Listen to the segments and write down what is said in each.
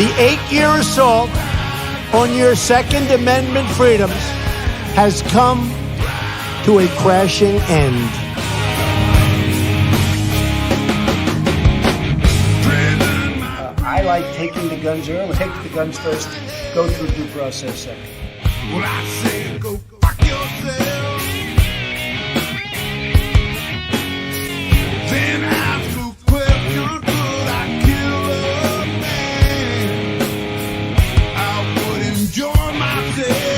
The 8-year assault on your Second Amendment freedoms has come to a crashing end. I like taking the guns early. Take the guns first, go through due process second. Well, I say go fuck yourself. Then ask a question, could I kill a man? I would enjoy myself.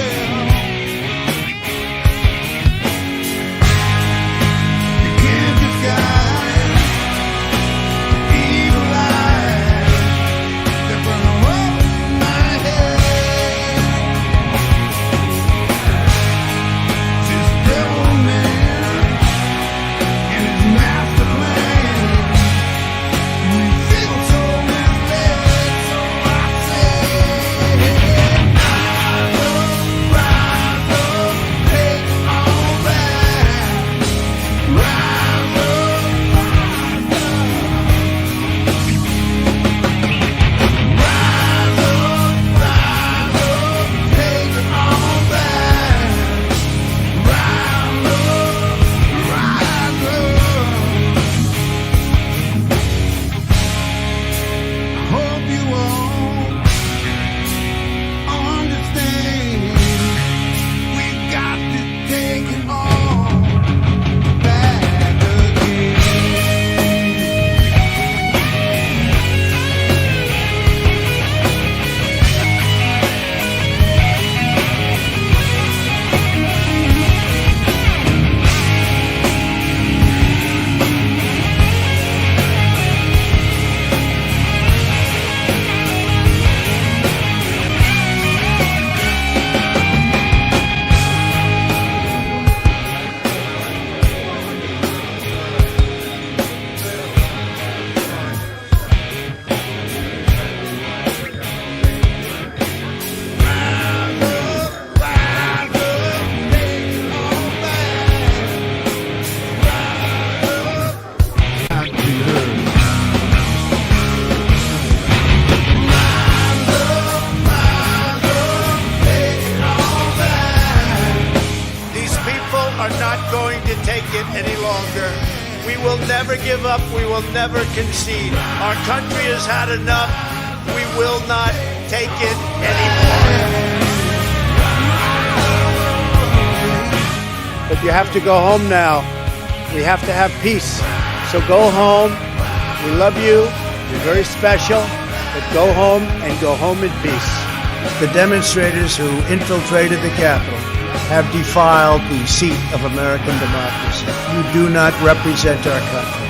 You can't disguise evil eyes that burn up my head. This devil man and his master plan. We feel so misled, so I say, rise up, take all back. Rise up, take it all back. Rise up. Hope you all understand. We got to take it all back again. These people are not going to take it any longer. We will never give up. We will never concede. Our country has had enough. We will not take it anymore. But you have to go home now. We have to have peace. So go home. We love you. You're very special. But go home and go home in peace. The demonstrators who infiltrated the Capitol have defiled the seat of American democracy. You do not represent our country.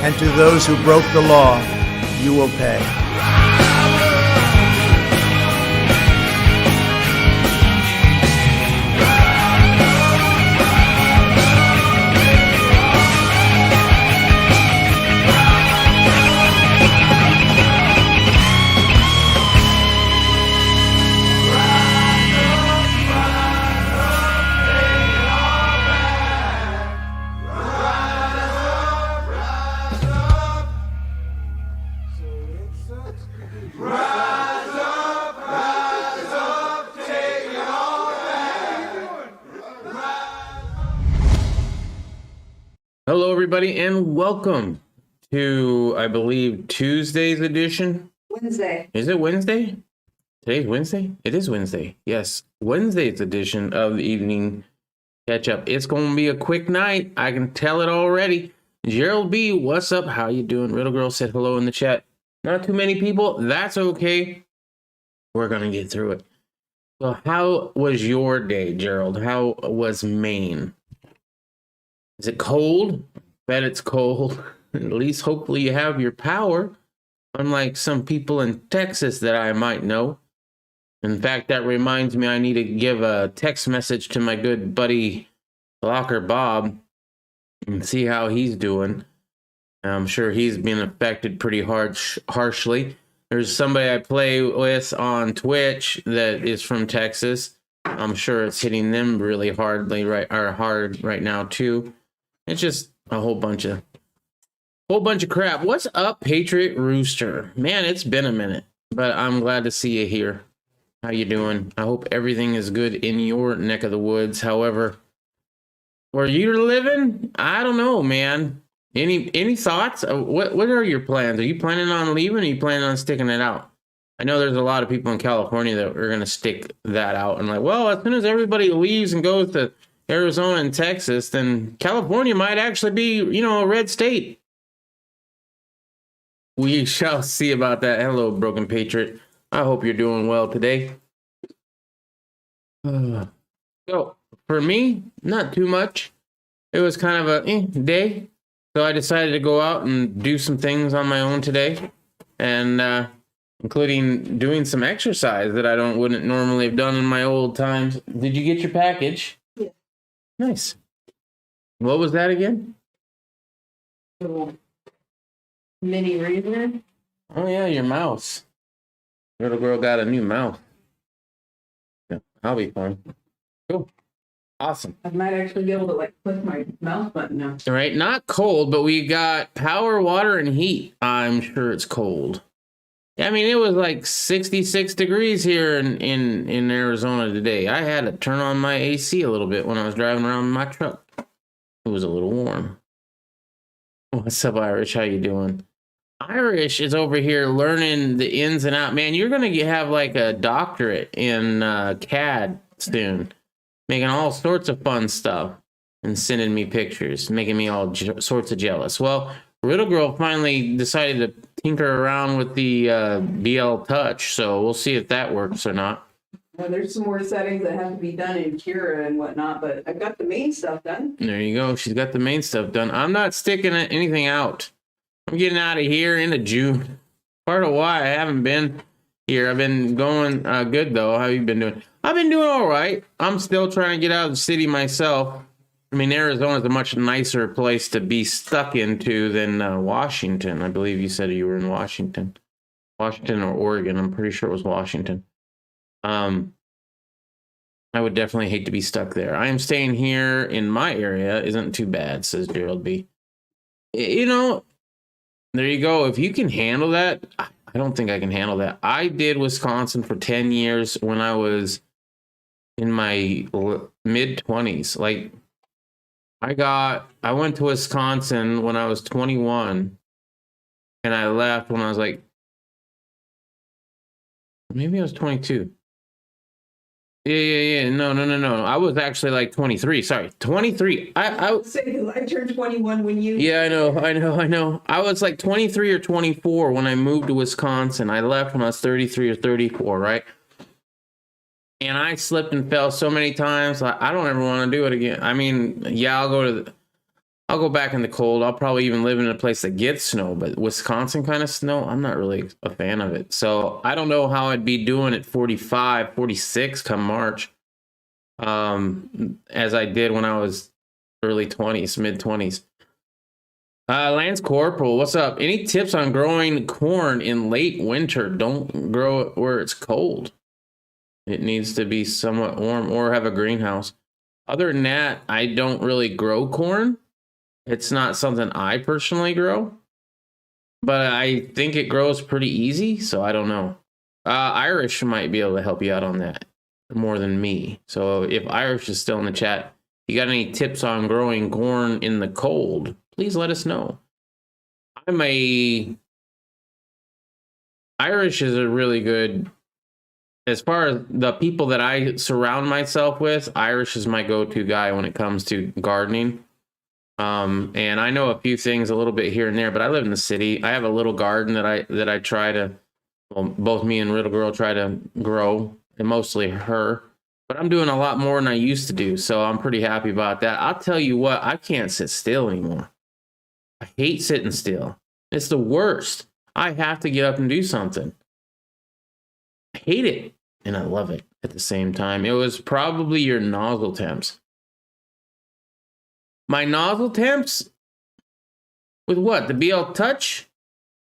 And to those who broke the law, you will pay. Hello, everybody, and welcome to, I believe, Tuesday's edition. Wednesday. Is it Wednesday? Today's Wednesday? It is Wednesday. Yes, Wednesday's edition of the evening catch-up. It's going to be a quick night. I can tell it already. Gerald B., what's up? How you doing? Riddle Girl said hello in the chat. Not too many people. That's okay. We're going to get through it. So how was your day, Gerald? How was Maine? Is it cold? Bet it's cold. At least hopefully you have your power, unlike some people in Texas that I might know. In fact, that reminds me I need to give a text message to my good buddy Blocker Bob and see how he's doing. I'm sure he's been affected pretty harshly. There's somebody I play with on Twitch that is from Texas. I'm sure it's hitting them really hard right now too. It's just a whole bunch of crap. What's up, Patriot Rooster? Man, it's been a minute. but I'm glad to see you here. How you doing? I hope everything is good in your neck of the woods. However, where you're living, I don't know, man. Any thoughts? What are your plans? Are you planning on leaving? Or are you planning on sticking it out? I know there's a lot of people in California that are going to stick that out and like, well, as soon as everybody leaves and goes to Arizona and Texas, then California might actually be, a red state. We shall see about that. Hello, Broken Patriot. I hope you're doing well today. So, for me, not too much. It was kind of a day. So I decided to go out and do some things on my own today. And, including doing some exercise that I wouldn't normally have done in my old times. Did you get your package? Yeah. Nice. What was that again? Little mini razor. Oh yeah, your mouse. Little girl got a new mouse. Yeah, I'll be fine. Cool. Awesome. I might actually be able to click my mouse button now. All right, not cold, but we got power, water, and heat. I'm sure it's cold. I mean, it was like 66 degrees here in Arizona today. I had to turn on my AC a little bit when I was driving around in my truck. It was a little warm. What's up, Irish? How you doing? Irish is over here learning the ins and outs. Man, you're going to have like a doctorate in CAD soon. Making all sorts of fun stuff and sending me pictures, making me all sorts of jealous. Well, Riddle Girl finally decided to tinker around with the BL Touch, so we'll see if that works or not. Well, there's some more settings that have to be done in Cura and whatnot, but I've got the main stuff done. There you go. She's got the main stuff done. I'm not sticking anything out. I'm getting out of here into June. Part of why I haven't been here. I've been going good, though. How have you been doing? I've been doing all right. I'm still trying to get out of the city myself. I mean, Arizona is a much nicer place to be stuck into than Washington. I believe you said you were in Washington. Washington or Oregon. I'm pretty sure it was Washington. I would definitely hate to be stuck there. I am staying here in my area. Isn't too bad, says Gerald B. There you go. If you can handle that, I don't think I can handle that. I did Wisconsin for 10 years when I was in my mid-20s. Like, I went to Wisconsin when I was 21, and I left when I was like, maybe I was 22. Yeah. No. I was actually like 23. Sorry, 23. I turned 21 when you. Yeah, I know. I was like 23 or 24 when I moved to Wisconsin. I left when I was 33 or 34, right? And I slipped and fell so many times. I don't ever want to do it again. I mean, yeah, I'll go back in the cold. I'll probably even live in a place that gets snow, but Wisconsin kind of snow, I'm not really a fan of it. So I don't know how I'd be doing at 45, 46 come March, as I did when I was early 20s, mid 20s. Lance Corporal, what's up? Any tips on growing corn in late winter? Don't grow it where it's cold. It needs to be somewhat warm or have a greenhouse. Other than that, I don't really grow corn. It's not something I personally grow, but I think it grows pretty easy, so I don't know. Irish might be able to help you out on that more than me. So if Irish is still in the chat, you got any tips on growing corn in the cold, please let us know. Irish is a really good, as far as the people that I surround myself with, Irish is my go-to guy when it comes to gardening. And I know a few things a little bit here and there, but I live in the city. I have a little garden that I try to, well, both me and Riddle Girl try to grow, and mostly her. But I'm doing a lot more than I used to do, so I'm pretty happy about that. I'll tell you what, I can't sit still anymore. I hate sitting still. It's the worst. I have to get up and do something. I hate it, and I love it at the same time. It was probably your nozzle temps. My nozzle temps? With what? The BL Touch?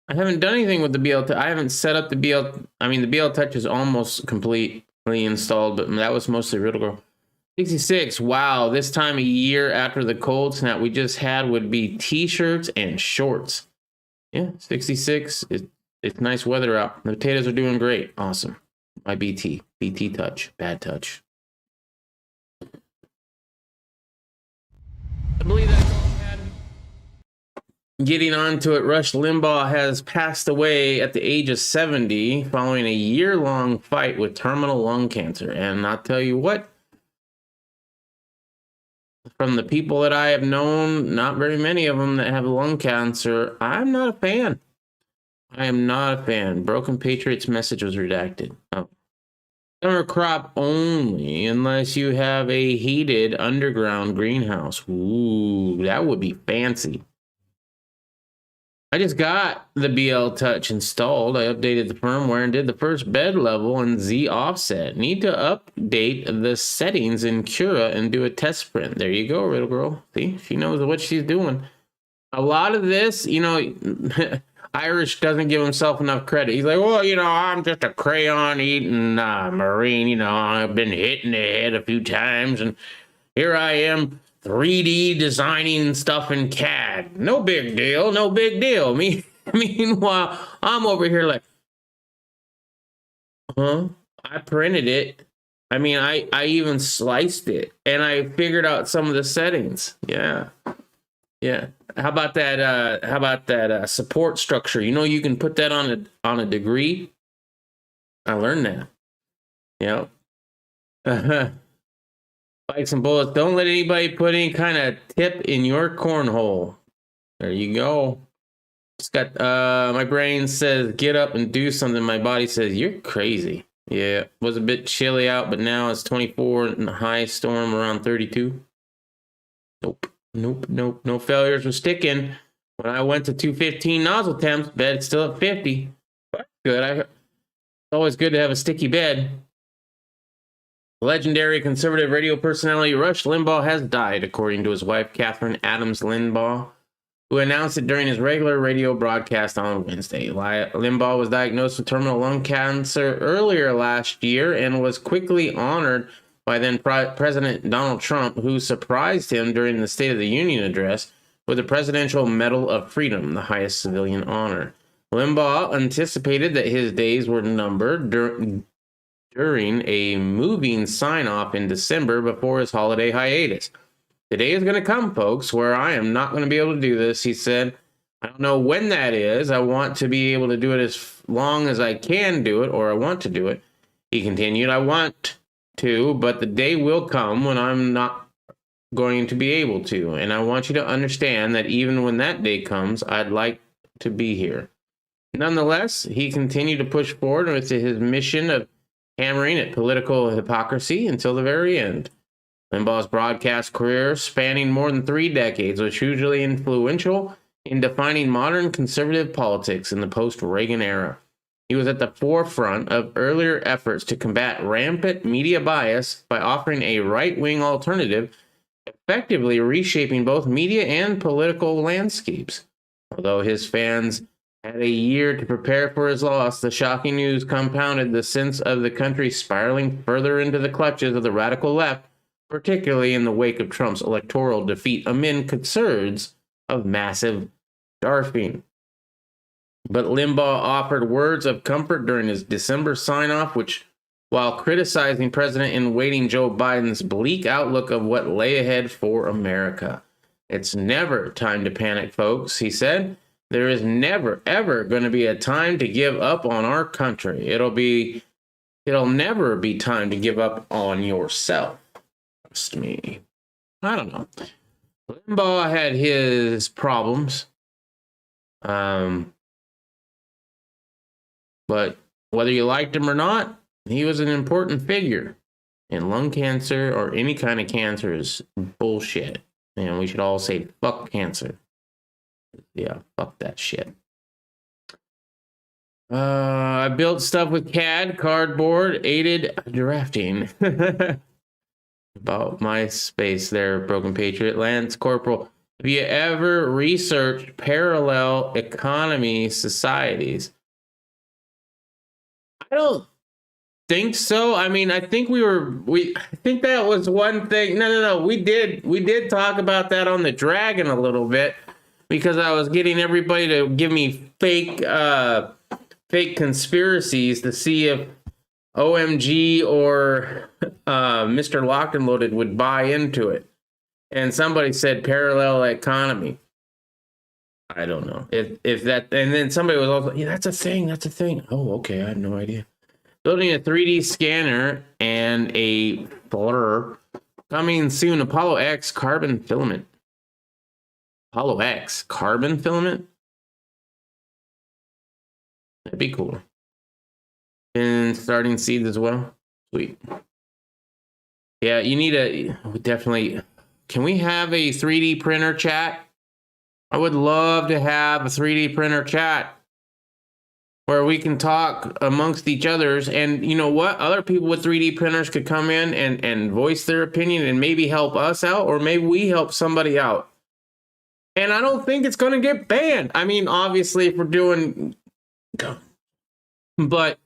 I haven't done anything with the BL Touch. I haven't set up the BL. I mean, the BL Touch is almost completely installed, but that was mostly Riddle Girl. 66. Wow. This time of year after the cold snap we just had would be t-shirts and shorts. Yeah, 66. It's nice weather out. The potatoes are doing great. Awesome. My BT touch. Bad touch. I believe that's all I had. Getting on to it, Rush Limbaugh has passed away at the age of 70 following a year-long fight with terminal lung cancer. And I'll tell you what, from the people that I have known, not very many of them that have lung cancer, I'm not a fan. I am not a fan. Broken Patriots message was redacted. Oh. Summer crop only unless you have a heated underground greenhouse. Ooh, that would be fancy. I just got the BL Touch installed. I updated the firmware and did the first bed level in Z offset. Need to update the settings in Cura and do a test sprint. There you go, little girl. See, she knows what she's doing. A lot of this, you know, Irish doesn't give himself enough credit. He's like, well, you know, I'm just a crayon eating Marine. You know, I've been hit in the head a few times, and here I am 3D designing stuff in CAD. No big deal, no big deal. Meanwhile, I'm over here like, huh? I printed it. I mean, I even sliced it, and I figured out some of the settings. Yeah. How about that support structure? You know, you can put that on a degree. I learned that. Yep. Spikes and bullets. Don't let anybody put any kind of tip in your cornhole. There you go. Just got my brain says get up and do something. My body says you're crazy. Yeah, it was a bit chilly out, but now it's 24 and the high storm around 32. Nope. No failures were sticking. When I went to 215 nozzle temps, bed's still at 50. But good. It's always good to have a sticky bed. Legendary conservative radio personality Rush Limbaugh has died, according to his wife, Catherine Adams Limbaugh, who announced it during his regular radio broadcast on Wednesday. Limbaugh was diagnosed with terminal lung cancer earlier last year and was quickly honored by then President Donald Trump, who surprised him during the State of the Union address with the Presidential Medal of Freedom, the highest civilian honor. Limbaugh anticipated that his days were numbered during a moving sign-off in December before his holiday hiatus. The day is going to come, folks, where I am not going to be able to do this, he said. I don't know when that is. I want to be able to do it as long as I can do it, or I want to do it. He continued, I want to, but the day will come when I'm not going to be able to. And I want you to understand that even when that day comes, I'd like to be here. Nonetheless, he continued to push forward with his mission of hammering at political hypocrisy until the very end. Limbaugh's broadcast career, spanning more than 3 decades, was hugely influential in defining modern conservative politics in the post-Reagan era. He was at the forefront of earlier efforts to combat rampant media bias by offering a right-wing alternative, effectively reshaping both media and political landscapes. Although his fans had a year to prepare for his loss, the shocking news compounded the sense of the country spiraling further into the clutches of the radical left, particularly in the wake of Trump's electoral defeat amid concerns of massive starving. But Limbaugh offered words of comfort during his December sign-off, which, while criticizing President-in-waiting Joe Biden's bleak outlook of what lay ahead for America. It's never time to panic, folks, he said. There is never, ever going to be a time to give up on our country. It'll never be time to give up on yourself. Trust me. I don't know. Limbaugh had his problems. But whether you liked him or not, he was an important figure. And lung cancer or any kind of cancer is bullshit. And we should all say, fuck cancer. Yeah, fuck that shit. I built stuff with CAD, cardboard, aided drafting. About my space there, Broken Patriot. Lance Corporal, have you ever researched parallel economy societies? I don't think so. I mean, I think I think that was one thing. No. We did talk about that on the Dragon a little bit because I was getting everybody to give me fake fake conspiracies to see if OMG or Mr. Locked and Loaded would buy into it. And somebody said parallel economy. I don't know if that, and then somebody was also, yeah, that's a thing. That's a thing. Oh, okay. I have no idea. Building a 3D scanner and a blur coming soon. Apollo X carbon filament. Apollo X carbon filament. That'd be cool. And starting seeds as well. Sweet. Yeah, you need a definitely. Can we have a 3D printer chat? I would love to have a 3D printer chat where we can talk amongst each others. And you know what? Other people with 3D printers could come in and voice their opinion and maybe help us out, or maybe we help somebody out. And I don't think it's going to get banned. I mean, obviously, if we're doing, but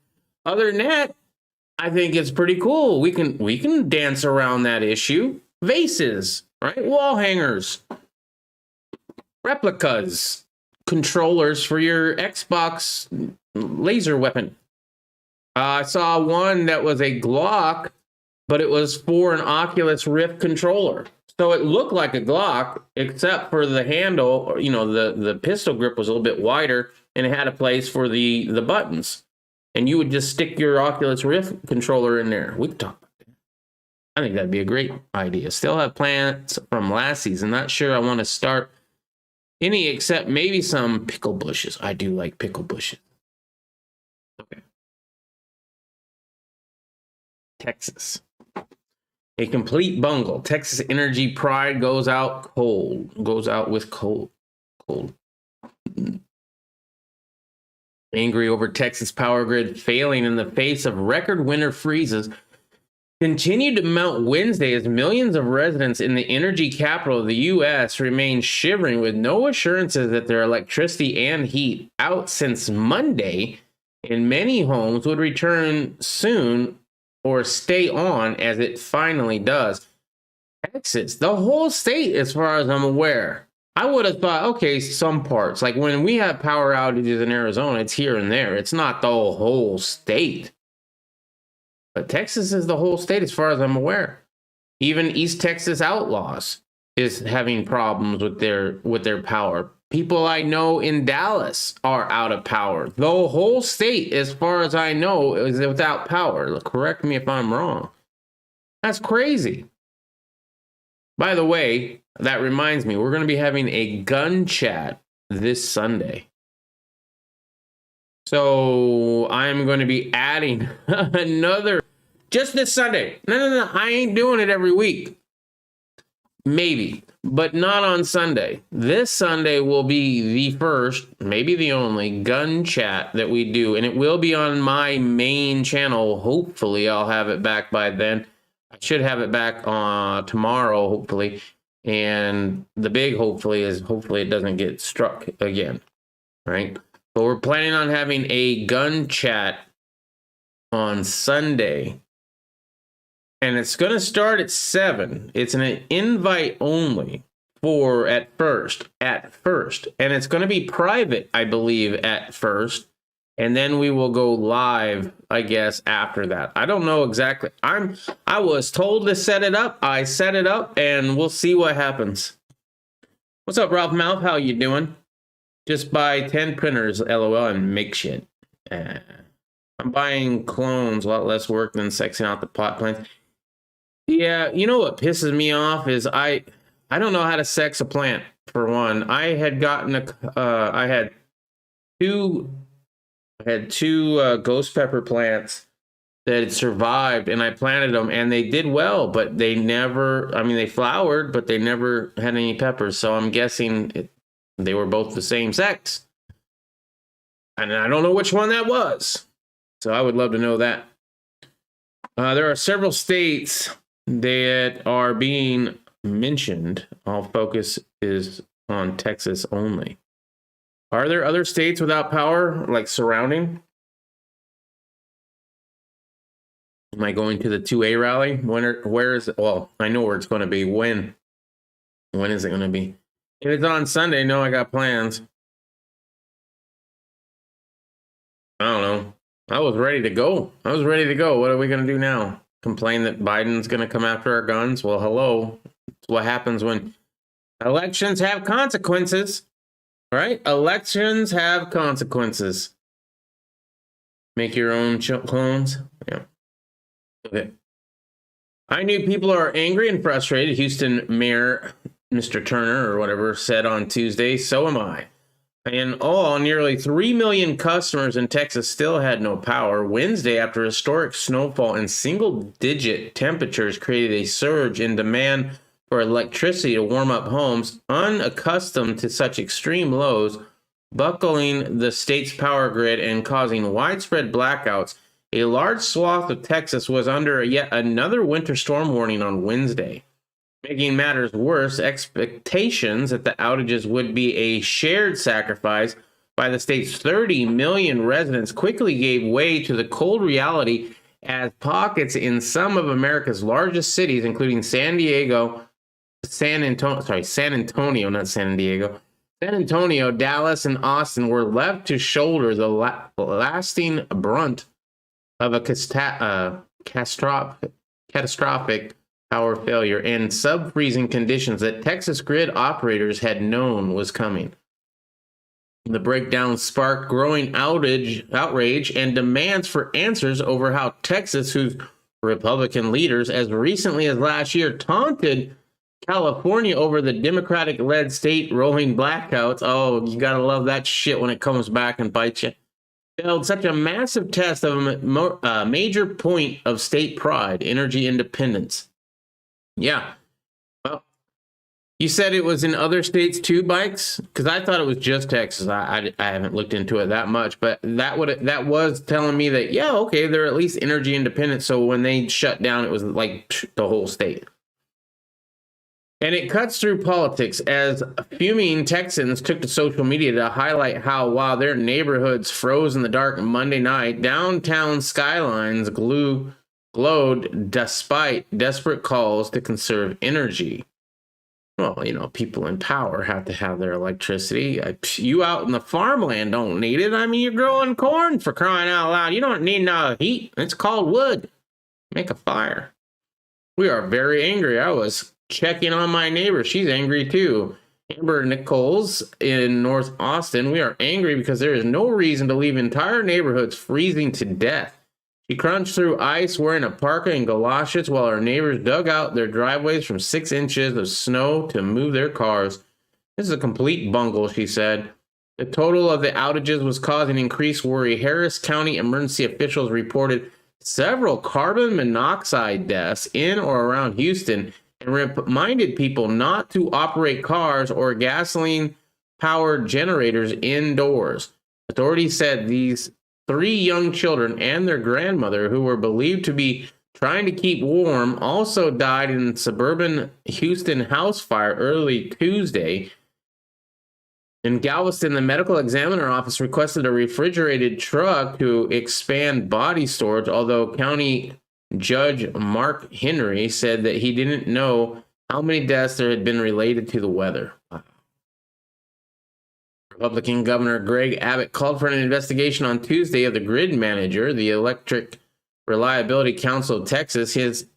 other than that, I think it's pretty cool. We can dance around that issue. Vases, right? Wall hangers, replicas, controllers for your Xbox laser weapon. I saw one that was a Glock, but it was for an Oculus Rift controller. So it looked like a Glock, except for the handle, you know, the pistol grip was a little bit wider, and it had a place for the buttons. And you would just stick your Oculus Rift controller in there. We could talk about that. I think that'd be a great idea. Still have plans from last season. Not sure I want to start any except maybe some pickle bushes. I do like pickle bushes. Okay. Texas. A complete bungle. Texas energy pride goes out cold. Goes out with cold. Angry over Texas power grid failing in the face of record winter freezes continued to mount Wednesday as millions of residents in the energy capital of the U.S. remain shivering with no assurances that their electricity and heat out since Monday in many homes would return soon or stay on as it finally does. Texas, the whole state, as far as I'm aware. I would have thought, okay, some parts. Like when we have power outages in Arizona, it's here and there. It's not the whole state. But Texas is the whole state as far as I'm aware. Even East Texas Outlaws is having problems with their power. People I know in Dallas are out of power. The whole state, as far as I know, is without power. Correct me if I'm wrong. That's crazy. By the way, that reminds me, we're going to be having a gun chat this Sunday. So I'm going to be adding another, just this Sunday. No, I ain't doing it every week. Maybe, but not on Sunday. This Sunday will be the first, maybe the only gun chat that we do. And it will be on my main channel. Hopefully I'll have it back by then. I should have it back tomorrow, hopefully. And the big hopefully is hopefully it doesn't get struck again, right? But we're planning on having a gun chat on Sunday. And it's going to start at 7. It's an invite only for at first. And it's going to be private, I believe, at first. And then we will go live, I guess, after that. I don't know exactly. I was told to set it up. I set it up, and we'll see what happens. What's up, Ralph Mouth? How you doing? Just buy 10 printers, LOL, and make shit. I'm buying clones, a lot less work than sexing out the pot plants. Yeah, you know what pisses me off is I don't know how to sex a plant, for one. I had gotten I had two ghost pepper plants that had survived, and I planted them, and they did well, but they never, I mean, they flowered, but they never had any peppers. So I'm guessing they were both the same sex. And I don't know which one that was. So I would love to know that. There are several states that are being mentioned. All focus is on Texas only. Are there other states without power, like surrounding? Am I going to the 2A rally? Where is it? Well, I know where it's going to be. When is it going to be? If it's on Sunday, no, I got plans. I don't I was ready to go. What are we going to do now? Complain that Biden's going to come after our guns? Well, hello. It's what happens when elections have consequences, right? Elections have consequences. Make your own clones. Yeah. Okay. I knew people are angry and frustrated. Houston Mayor Mr. Turner or whatever said on Tuesday. So am I. In all, nearly 3 million customers in Texas still had no power. Wednesday, after historic snowfall and single-digit temperatures created a surge in demand for electricity to warm up homes, unaccustomed to such extreme lows, buckling the state's power grid and causing widespread blackouts. A large swath of Texas was under yet another winter storm warning on Wednesday. Making matters worse, expectations that the outages would be a shared sacrifice by the state's 30 million residents quickly gave way to the cold reality as pockets in some of America's largest cities, including San Antonio, Dallas, and Austin, were left to shoulder the lasting brunt of a catastrophic power failure and sub-freezing conditions that Texas grid operators had known was coming. The breakdown sparked growing outrage and demands for answers over how Texas, whose Republican leaders as recently as last year taunted California over the Democratic-led state rolling blackouts. Oh, you gotta love that shit when it comes back and bites you. Failed such a massive test of a major point of state pride, energy independence. Yeah. Well, you said it was in other states too, Bikes? Because I thought it was just Texas. I haven't looked into it that much, but that was telling me that, yeah, okay, they're at least energy independent. So when they shut down, it was like the whole state. And it cuts through politics as fuming Texans took to social media to highlight how, while their neighborhoods froze in the dark Monday night, downtown skylines glowed despite desperate calls to conserve energy. Well, you know, people in power have to have their electricity. You out in the farmland don't need it. I mean, you're growing corn, for crying out loud. You don't need no heat. It's called wood. Make a fire. We are very angry. I was checking on my neighbor. She's angry too. Amber Nichols in North Austin. We are angry because there is no reason to leave entire neighborhoods freezing to death. She crunched through ice wearing a parka and galoshes while her neighbors dug out their driveways from 6 inches of snow to move their cars. This is a complete bungle, she said. The total of the outages was causing increased worry. Harris County emergency officials reported several carbon monoxide deaths in or around Houston and reminded people not to operate cars or gasoline-powered generators indoors. Authorities said these 3 young children and their grandmother, who were believed to be trying to keep warm, also died in suburban Houston house fire early Tuesday. In Galveston, the medical examiner office requested a refrigerated truck to expand body storage, although County Judge Mark Henry said that he didn't know how many deaths there had been related to the weather. Wow. Republican Governor Greg Abbott called for an investigation on Tuesday of the grid manager, the Electric Reliability Council of Texas. His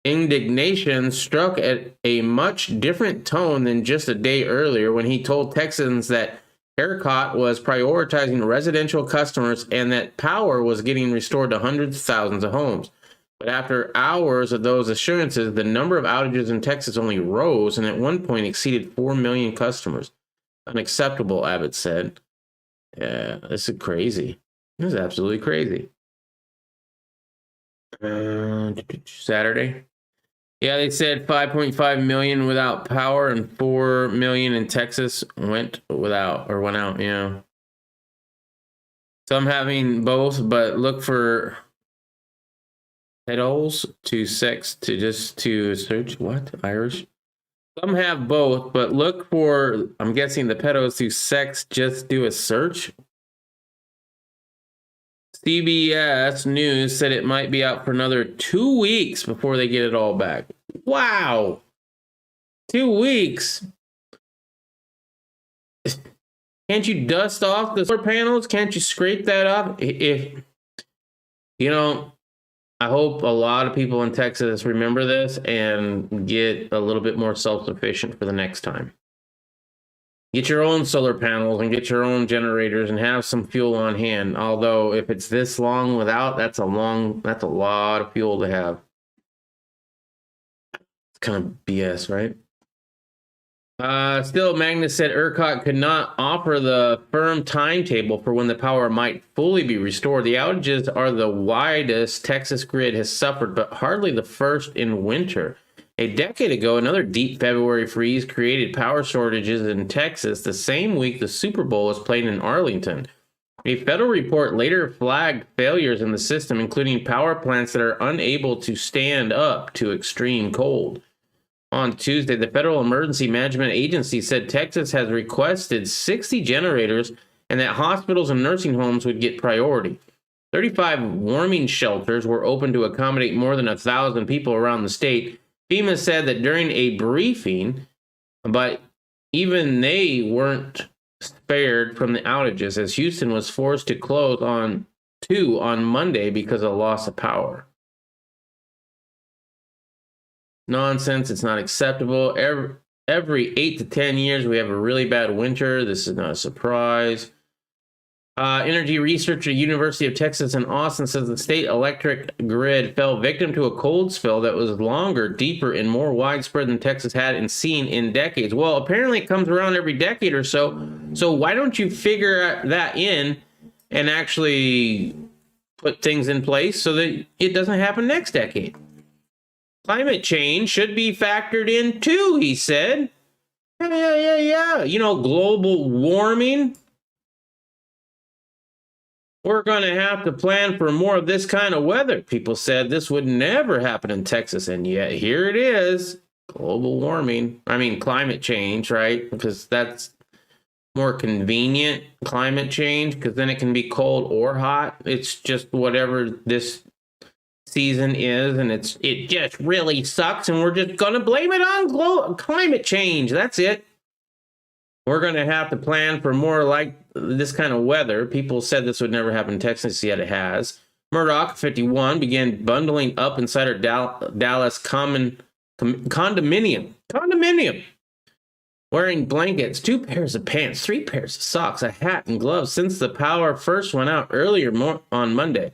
indignation struck at a much different tone than just a day earlier when he told Texans that ERCOT was prioritizing residential customers and that power was getting restored to hundreds of thousands of homes. But after hours of those assurances, the number of outages in Texas only rose and at one point exceeded 4 million customers. Unacceptable, Abbott said. Yeah, this is crazy. This is absolutely crazy. Saturday. Yeah, they said 5.5 million without power and 4 million in Texas went out. Yeah. So I'm having both, but look for pedals to sex to search what? Irish? Some have both, but look for, I'm guessing the pedals to sex, just do a search. CBS News said it might be out for another 2 weeks before they get it all back. Wow. 2 weeks. Can't you dust off the solar panels? Can't you scrape that off? If You know, I hope a lot of people in Texas remember this and get a little bit more self-sufficient for the next time. Get your own solar panels and get your own generators and have some fuel on hand. Although if it's this long without, that's a lot of fuel to have. It's kind of BS, right? Still, Magnus said ERCOT could not offer the firm timetable for when the power might fully be restored. The outages are the widest Texas grid has suffered, but hardly the first in winter. A decade ago, another deep February freeze created power shortages in Texas the same week the Super Bowl was played in Arlington. A federal report later flagged failures in the system, including power plants that are unable to stand up to extreme cold. On Tuesday, the Federal Emergency Management Agency said Texas has requested 60 generators and that hospitals and nursing homes would get priority. 35 warming shelters were open to accommodate more than 1,000 people around the state. FEMA said that during a briefing, but even they weren't spared from the outages as Houston was forced to close on Monday because of loss of power. Nonsense. It's not acceptable. Every 8 to 10 years, we have a really bad winter. This is not a surprise. Energy researcher at University of Texas in Austin says the state electric grid fell victim to a cold spell that was longer, deeper, and more widespread than Texas had seen in decades. Well, apparently it comes around every decade or so. So why don't you figure that in and actually put things in place so that it doesn't happen next decade? Climate change should be factored in too, he said. Yeah. You know, global warming. We're going to have to plan for more of this kind of weather. People said this would never happen in Texas, and yet here it is. Global warming. I mean, climate change, right? Because that's more convenient, climate change, because then it can be cold or hot. It's just whatever this season is, and it just really sucks, and we're just going to blame it on climate change. That's it. We're going to have to plan for more like this kind of weather. People said this would never happen in Texas, yet it has. Murdoch, 51, began bundling up inside her Dallas condominium. Wearing blankets, 2 pairs of pants, 3 pairs of socks, a hat, and gloves since the power first went out earlier on Monday.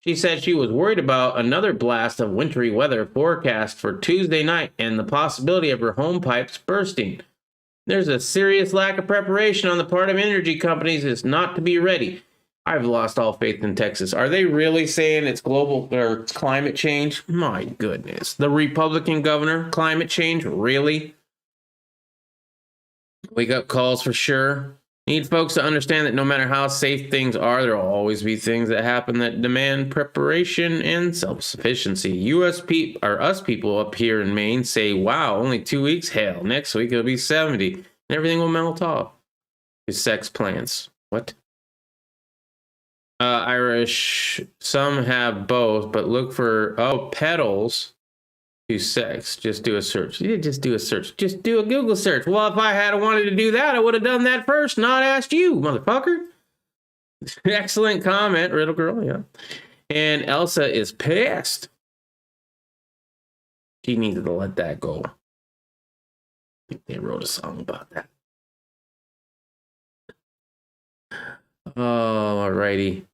She said she was worried about another blast of wintry weather forecast for Tuesday night and the possibility of her home pipes bursting. There's a serious lack of preparation on the part of energy companies. It's not to be ready. I've lost all faith in Texas. Are they really saying it's global or climate change? My goodness. The Republican governor, climate change, really? Wake up calls for sure. Need folks to understand that no matter how safe things are, there will always be things that happen that demand preparation and self-sufficiency. Us people up here in Maine say, wow, only 2 weeks? Hell, next week it'll be 70 and everything will melt off. Sex plants. What? Irish, some have both, but look for, petals to sex. Just do a search. Yeah, just do a search. Just do a Google search. Well, if I had wanted to do that, I would have done that first, not asked you, motherfucker. Excellent comment, Riddle Girl, yeah. And Elsa is pissed. She needed to let that go. I think they wrote a song about that. Alrighty.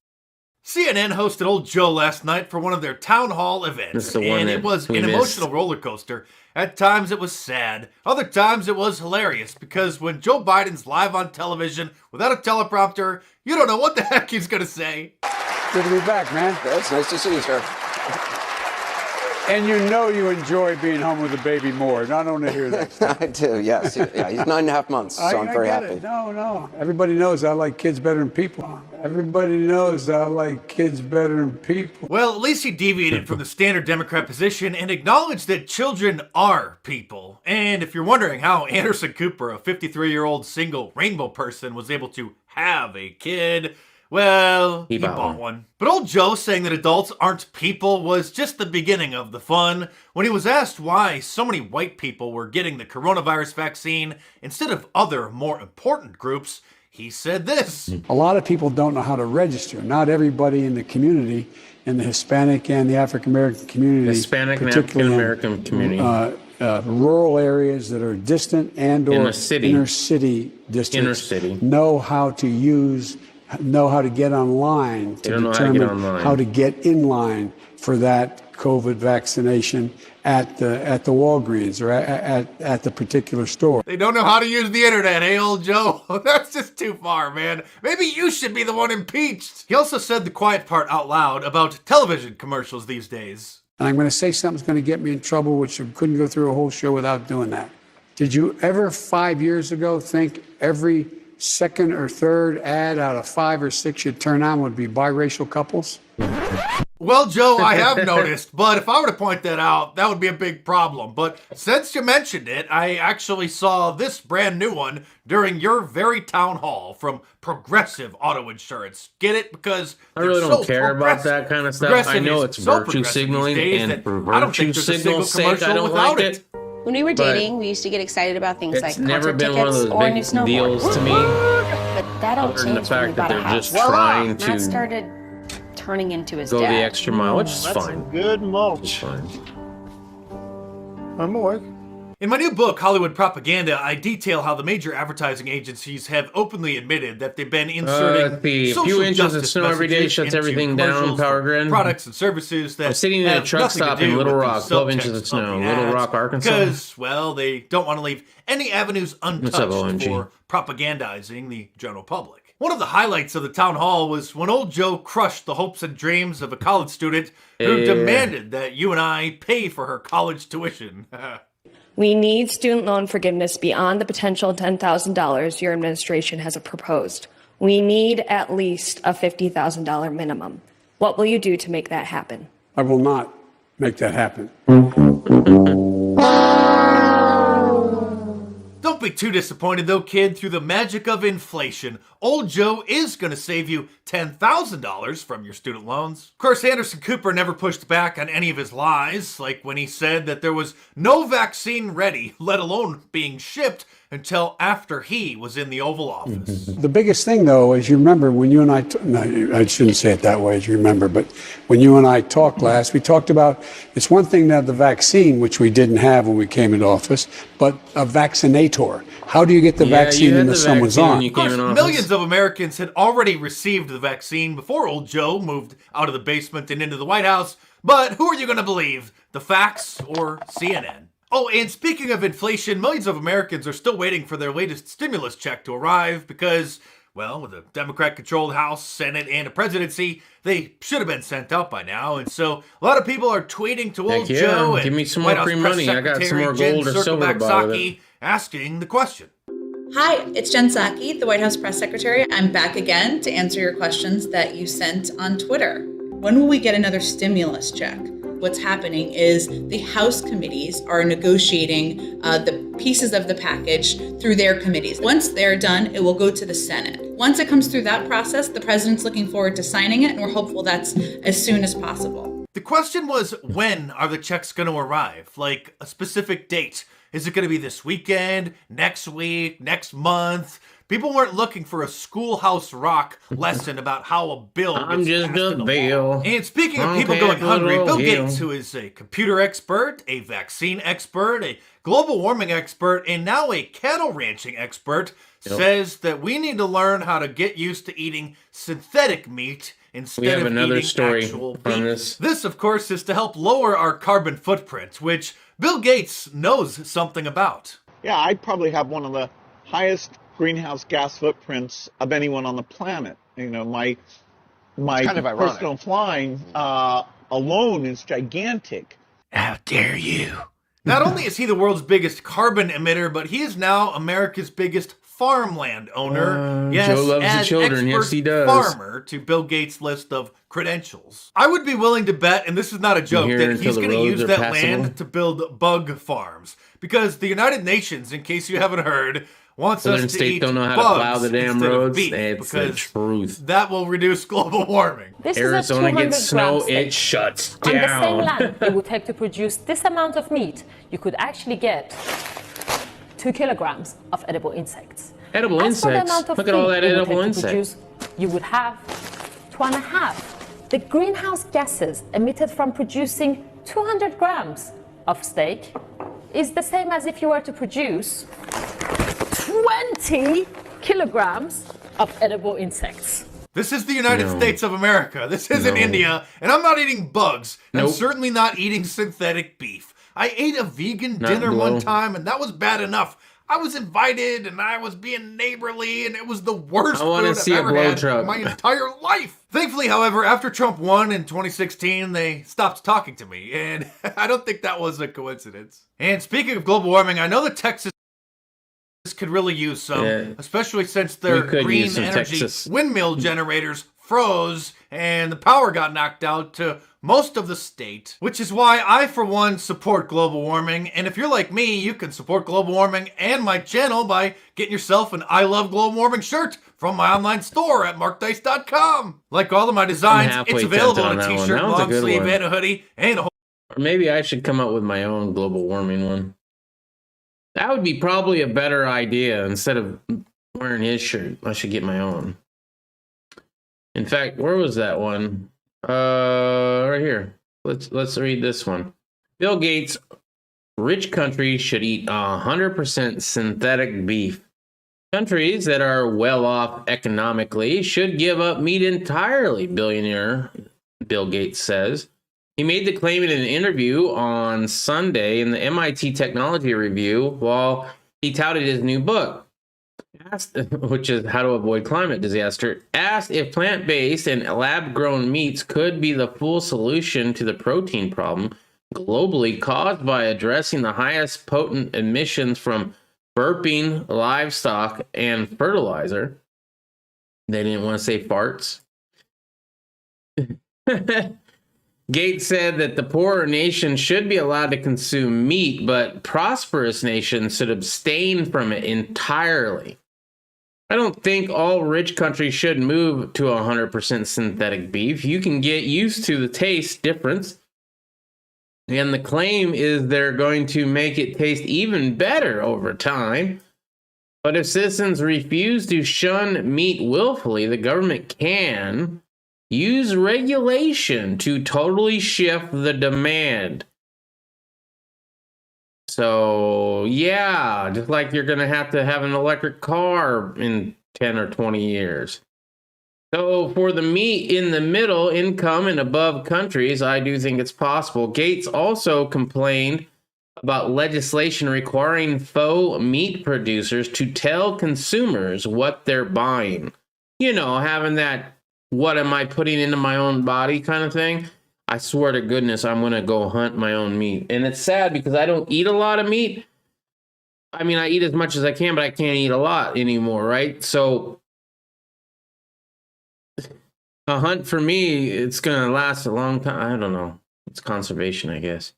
CNN hosted Old Joe last night for one of their town hall events, and it was an emotional roller coaster. At times it was sad, other times it was hilarious, because when Joe Biden's live on television without a teleprompter, you don't know what the heck he's gonna say. Good to be back, man. It's nice to see you, sir. And you know you enjoy being home with the baby more. I don't want to hear that. I do, yes. Yeah, he's 9.5 months, so I'm very happy. No. Everybody knows I like kids better than people. Everybody knows I like kids better than people. Well, at least he deviated from the standard Democrat position and acknowledged that children are people. And if you're wondering how Anderson Cooper, a 53-year-old single rainbow person, was able to have a kid, well, he bought one. But old Joe saying that adults aren't people was just the beginning of the fun. When he was asked why so many white people were getting the coronavirus vaccine instead of other, more important groups, he said this. A lot of people don't know how to register. Not everybody in the community, in the Hispanic and the African American community, Hispanic and African American community, rural areas that are distant and or inner city districts, know how to get online to determine how to get in line for that COVID vaccination at the Walgreens or at the particular store. They don't know how to use the internet, hey, old Joe? That's just too far, man. Maybe you should be the one impeached. He also said the quiet part out loud about television commercials these days. And I'm going to say something's going to get me in trouble, which I couldn't go through a whole show without doing that. Did you ever 5 years ago think every second or third ad out of 5 or 6 you'd turn on would be biracial couples? Well, Joe, I have noticed, but if I were to point that out, that would be a big problem. But since you mentioned it, I actually saw this brand new one during your very town hall from Progressive Auto Insurance. Get it? Because I really don't care about that kind of stuff. I know it's virtue signaling, and for virtue signal's sake, I don't like it. When we were dating, we used to get excited about things like it's never concert been one of tickets those or a new big snowboard. deals to me. But that all Other than the changed when we fact that bought a they're house. just trying Matt to started turning into his go dad. the extra mile, which is fine. Good mulch. It's fine. I'm work. In my new book, Hollywood Propaganda, I detail how the major advertising agencies have openly admitted that they've been inserting a social few inches of justice snow every day messages shuts into everything down, commercials Power for Grid. products and services that I'm sitting at a have truck nothing to stop do in Little with the Rock, 12 inches subtext of snow, the Little ads, Rock, Arkansas. Because, well, they don't want to leave any avenues untouched OMG? for propagandizing the general public. One of the highlights of the town hall was when old Joe crushed the hopes and dreams of a college student who demanded that you and I pay for her college tuition. We need student loan forgiveness beyond the potential $10,000 your administration has proposed. We need at least a $50,000 minimum. What will you do to make that happen? I will not make that happen. Don't be too disappointed though, kid. Through the magic of inflation, old Joe is going to save you $10,000 from your student loans. Of course, Anderson Cooper never pushed back on any of his lies, like when he said that there was no vaccine ready, let alone being shipped, until after he was in the Oval Office. The biggest thing, though, as you remember, when you and I shouldn't say it that way, as you remember, but when you and I talked last, we talked about, it's one thing to have the vaccine, which we didn't have when we came into office, but a vaccinator. How do you get the vaccine into someone's arm? Of course, millions of Americans had already received the vaccine before old Joe moved out of the basement and into the White House, but who are you going to believe, the facts or CNN? Oh, and speaking of inflation, millions of Americans are still waiting for their latest stimulus check to arrive because, well, with a Democrat-controlled House, Senate, and a presidency, they should have been sent out by now. And so a lot of people are tweeting to old Joe and give me some White more House free Press money. I got some Secretary more Jen gold or silver to buy with it. asking the question. Hi, it's Jen Psaki, the White House Press Secretary. I'm back again to answer your questions that you sent on Twitter. When will we get another stimulus check? What's happening is the House committees are negotiating the pieces of the package through their committees. Once they're done, it will go to the Senate. Once it comes through that process, the president's looking forward to signing it, and we're hopeful that's as soon as possible. The question was, when are the checks going to arrive? Like a specific date? Is it going to be this weekend, next week, next month? People weren't looking for a Schoolhouse Rock lesson about how a bill gets I'm just passed a bill. And speaking of people going hungry, Bill Gates, who is a computer expert, a vaccine expert, a global warming expert, and now a cattle ranching expert, says that we need to learn how to get used to eating synthetic meat instead of eating actual beef. This, of course, is to help lower our carbon footprint, which Bill Gates knows something about. Yeah, I'd probably have one of the highest greenhouse gas footprints of anyone on the planet. You know, my kind of personal flying alone is gigantic. How dare you? Not only is he the world's biggest carbon emitter, but he is now America's biggest farmland owner. Yes, Joe loves add the children. expert Yes, he does. farmer to Bill Gates' list of credentials. I would be willing to bet, and this is not a joke, that he's going to use that land to build bug farms. Because the United Nations, in case you haven't heard, wants us to eat don't know how bugs to plow the damn instead of roads. beef, It's the because truth. that will reduce global warming. This Arizona is a 200 gets snow, gram it steak. shuts On down. the same land it would take to produce this amount of meat, you could actually get 2 kilograms of edible insects. Edible As for the insects. amount of Look at all feed that it would edible take to insect. produce, you would have 2.5. The greenhouse gases emitted from producing 200 grams of steak is the same as if you were to produce 20 kilograms of edible insects. This is the United States of America. This isn't India, and I'm not eating bugs. I'm certainly not eating synthetic beef. I ate a vegan dinner one time, and that was bad enough. I was invited, and I was being neighborly, and it was the worst food I've ever had in my entire life. Thankfully, however, after Trump won in 2016, they stopped talking to me, and I don't think that was a coincidence. And speaking of global warming, I know that Texas could really use some, especially since their green energy windmill generators froze and the power got knocked out to most of the state, which is why I, for one, support global warming. And if you're like me, you can support global warming and my channel by getting yourself an I Love Global Warming shirt from my online store at markdice.com. Like all of my designs, it's available in a t-shirt, long sleeve, and a hoodie, and a whole... Or maybe I should come up with my own global warming one. That would be probably a better idea. Instead of wearing his shirt, I should get my own. In fact, where was that one? Right here. Let's read this one. Bill Gates, rich countries should eat 100% synthetic beef. Countries that are well off economically should give up meat entirely, billionaire Bill Gates says. He made the claim in an interview on Sunday in the MIT Technology Review while he touted his new book, which is How to Avoid Climate Disaster. Asked if plant-based and lab-grown meats could be the full solution to the protein problem globally caused by addressing the highest potent emissions from burping livestock and fertilizer. They didn't want to say farts. Gates said that the poorer nations should be allowed to consume meat, but prosperous nations should abstain from it entirely. I don't think all rich countries should move to 100% synthetic beef. You can get used to the taste difference. And the claim is they're going to make it taste even better over time. But if citizens refuse to shun meat willfully, the government can use regulation to totally shift the demand. So, yeah, just like you're going to have an electric car in 10 or 20 years. So, for the meat in the middle income and above countries, I do think it's possible. Gates also complained about legislation requiring faux meat producers to tell consumers what they're buying. You know, having that what am I putting into my own body kind of thing. I swear to goodness, I'm going to go hunt my own meat. And it's sad because I don't eat a lot of meat. I mean, I eat as much as I can, but I can't eat a lot anymore, right? So a hunt for me, it's going to last a long time. I don't know. It's conservation, I guess.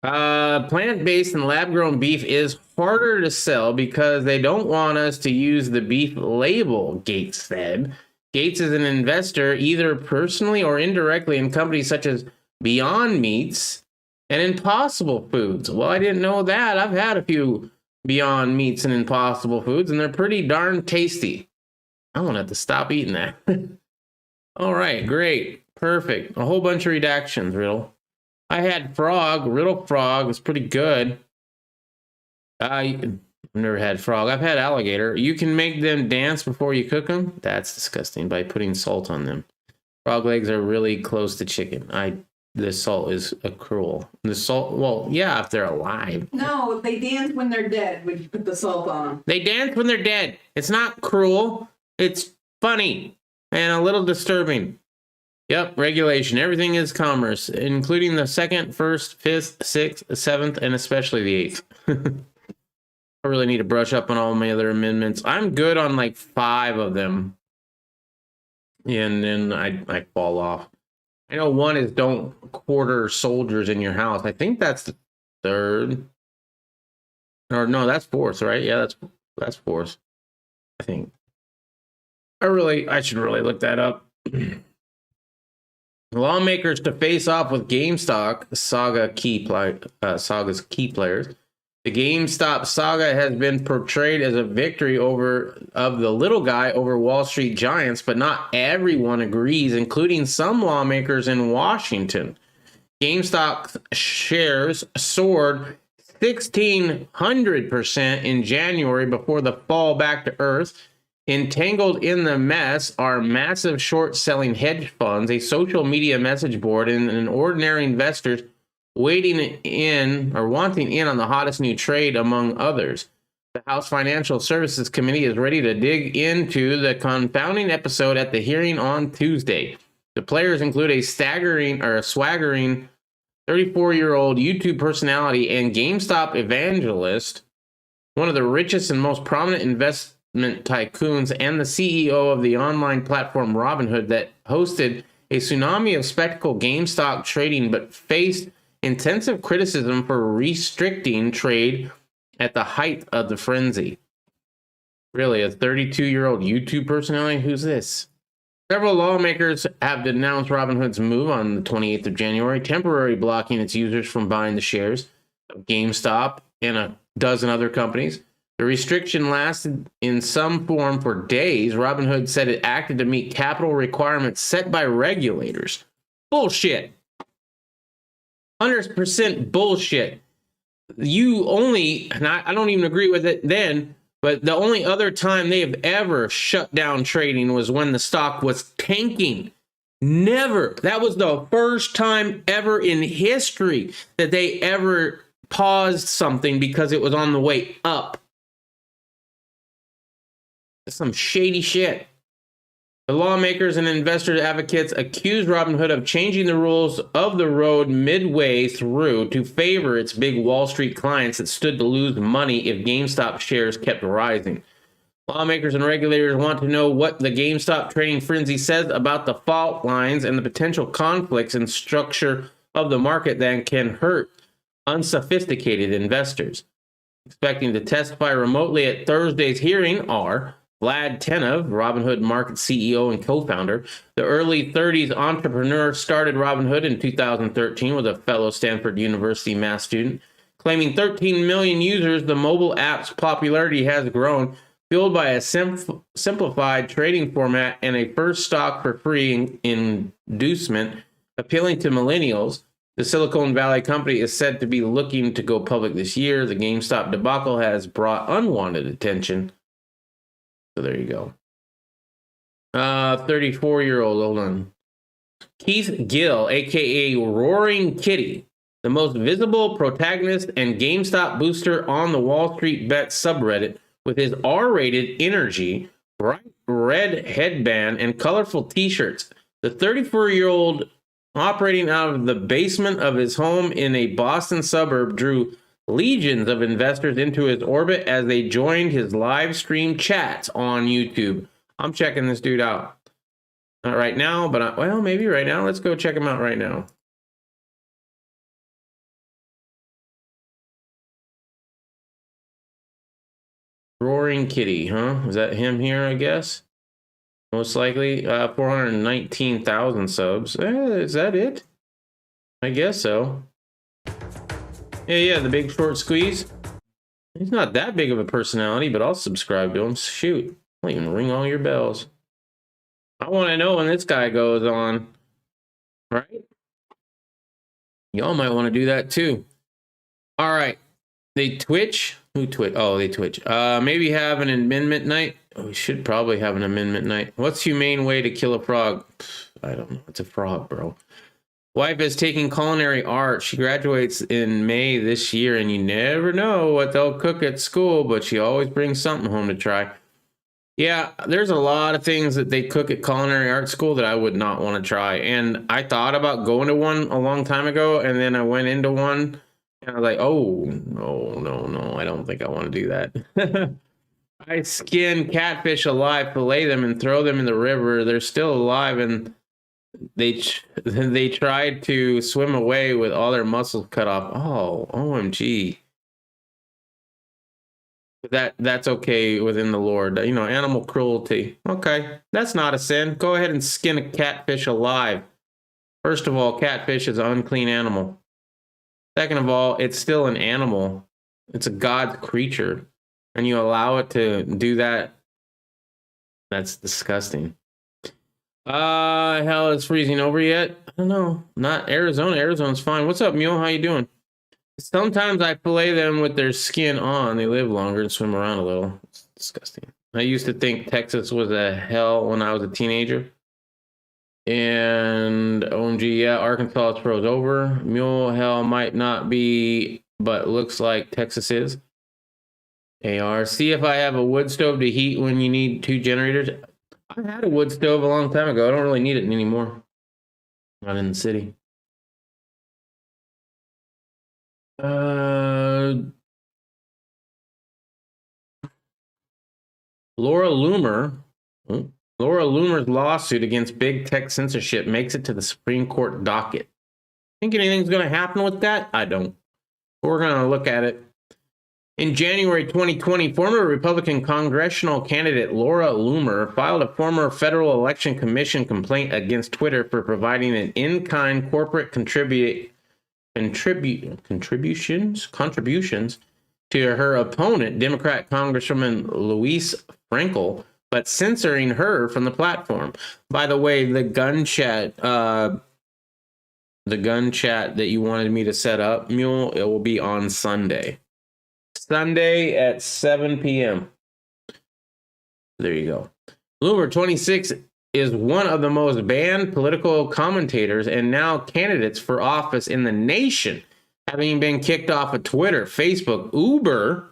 Plant-based and lab-grown beef is harder to sell because they don't want us to use the beef label, Gates said. Gates is an investor either personally or indirectly in companies such as Beyond Meats and Impossible Foods. Well, I didn't know that. I've had a few Beyond Meats and Impossible Foods, and they're pretty darn tasty. I won't have to stop eating that. All right, great. Perfect. A whole bunch of redactions, Riddle. I had frog. Riddle frog was pretty good. I've never had frog. I've had alligator. You can make them dance before you cook them. That's disgusting by putting salt on them. Frog legs are really close to chicken. The salt is cruel. The salt, well, yeah, if they're alive. No, they dance when they're dead when you put the salt on them. They dance when they're dead. It's not cruel. It's funny and a little disturbing. Yep, regulation. Everything is commerce, including the 2nd, 1st, 5th, 6th, 7th, and especially the 8th. I really need to brush up on all my other amendments. I'm good on like 5 of them. And then I fall off. I know one is don't quarter soldiers in your house. I think that's the 3rd. Or no, that's 4th, right? Yeah, that's 4th. I think. I should really look that up. Lawmakers to face off with GameStop, Saga's key players. The GameStop saga has been portrayed as a victory of the little guy over Wall Street giants, but not everyone agrees, including some lawmakers in Washington. GameStop shares soared 1,600% in January before the fall back to earth. Entangled in the mess are massive short-selling hedge funds, a social media message board, and an ordinary investors wanting in on the hottest new trade, among others. The House Financial Services Committee is ready to dig into the confounding episode at the hearing on Tuesday. The players include a swaggering 34-year-old YouTube personality and GameStop evangelist, one of the richest and most prominent investment tycoons, and the CEO of the online platform Robinhood that hosted a tsunami of spectacle GameStop trading but faced intensive criticism for restricting trade at the height of the frenzy. Really, a 32-year-old YouTube personality? Who's this? Several lawmakers have denounced Robinhood's move on the 28th of January, temporarily blocking its users from buying the shares of GameStop and a dozen other companies. The restriction lasted in some form for days. Robinhood said it acted to meet capital requirements set by regulators. Bullshit. 100% bullshit. And I don't even agree with it then, but the only other time they have ever shut down trading was when the stock was tanking. Never. That was the first time ever in history that they ever paused something because it was on the way up. That's some shady shit. The lawmakers and investor advocates accused Robinhood of changing the rules of the road midway through to favor its big Wall Street clients that stood to lose money if GameStop shares kept rising. Lawmakers and regulators want to know what the GameStop trading frenzy says about the fault lines and the potential conflicts and structure of the market that can hurt unsophisticated investors. Expecting to testify remotely at Thursday's hearing are Vlad Tenev, Robinhood Market CEO and co-founder. The early 30s entrepreneur started Robinhood in 2013 with a fellow Stanford University math student. Claiming 13 million users, the mobile app's popularity has grown, fueled by a simplified trading format and a first stock for free inducement appealing to millennials. The Silicon Valley company is said to be looking to go public this year. The GameStop debacle has brought unwanted attention. So there you go. 34-year-old, hold on. Keith Gill, a.k.a. Roaring Kitty, the most visible protagonist and GameStop booster on the Wall Street Bet subreddit, with his R-rated energy, bright red headband, and colorful t-shirts. The 34-year-old, operating out of the basement of his home in a Boston suburb, drew legions of investors into his orbit as they joined his live stream chats on YouTube. I'm checking this dude out. Not right now, but well, maybe right now. Let's go check him out right now. Roaring Kitty, huh? Is that him here, I guess? Most likely. 419,000 subs. Is that it? I guess so. Yeah, the big short squeeze. He's not that big of a personality, but I'll subscribe to him. Shoot, I'll even ring all your bells. I want to know when this guy goes on, right? Y'all might want to do that too. All right, they Twitch. Who Twitch? Oh, they Twitch. Maybe have an amendment night. Oh, we should probably have an amendment night. What's the humane way to kill a frog? I don't know. It's a frog, bro. Wife is taking culinary art. She graduates in May this year, and you never know what they'll cook at school, but she always brings something home to try. Yeah, there's a lot of things that they cook at culinary art school that I would not want to try. And I thought about going to one a long time ago, and then I went into one, and I was like, oh, no, I don't think I want to do that. I skin catfish alive, fillet them, and throw them in the river. They're still alive, and they tried to swim away with all their muscles cut off. Oh, OMG. That's okay within the Lord. You know, animal cruelty. Okay, that's not a sin. Go ahead and skin a catfish alive. First of all, catfish is an unclean animal. Second of all, it's still an animal. It's a God creature, and you allow it to do that. That's disgusting. Hell, it's freezing over yet? I don't know. Not Arizona. Arizona's fine. What's up, Mule? How you doing? Sometimes I fillet them with their skin on. They live longer and swim around a little. It's disgusting. I used to think Texas was a hell when I was a teenager. And OMG, yeah, Arkansas is froze over. Mule hell might not be, but looks like Texas is. AR, see if I have a wood stove to heat when you need 2 generators. I had a wood stove a long time ago. I don't really need it anymore. Not in the city. Laura Loomer. Laura Loomer's lawsuit against big tech censorship makes it to the Supreme Court docket. Think anything's going to happen with that? I don't. We're going to look at it. In January 2020, former Republican congressional candidate Laura Loomer filed a former Federal Election Commission complaint against Twitter for providing an in-kind corporate contributions to her opponent, Democrat Congresswoman Louise Frankel, but censoring her from the platform. By the way, the gun chat that you wanted me to set up, Mule, it will be on Sunday. Sunday at 7 p.m. There you go. Loomer, 26, is one of the most banned political commentators and now candidates for office in the nation, having been kicked off of Twitter, Facebook, Uber,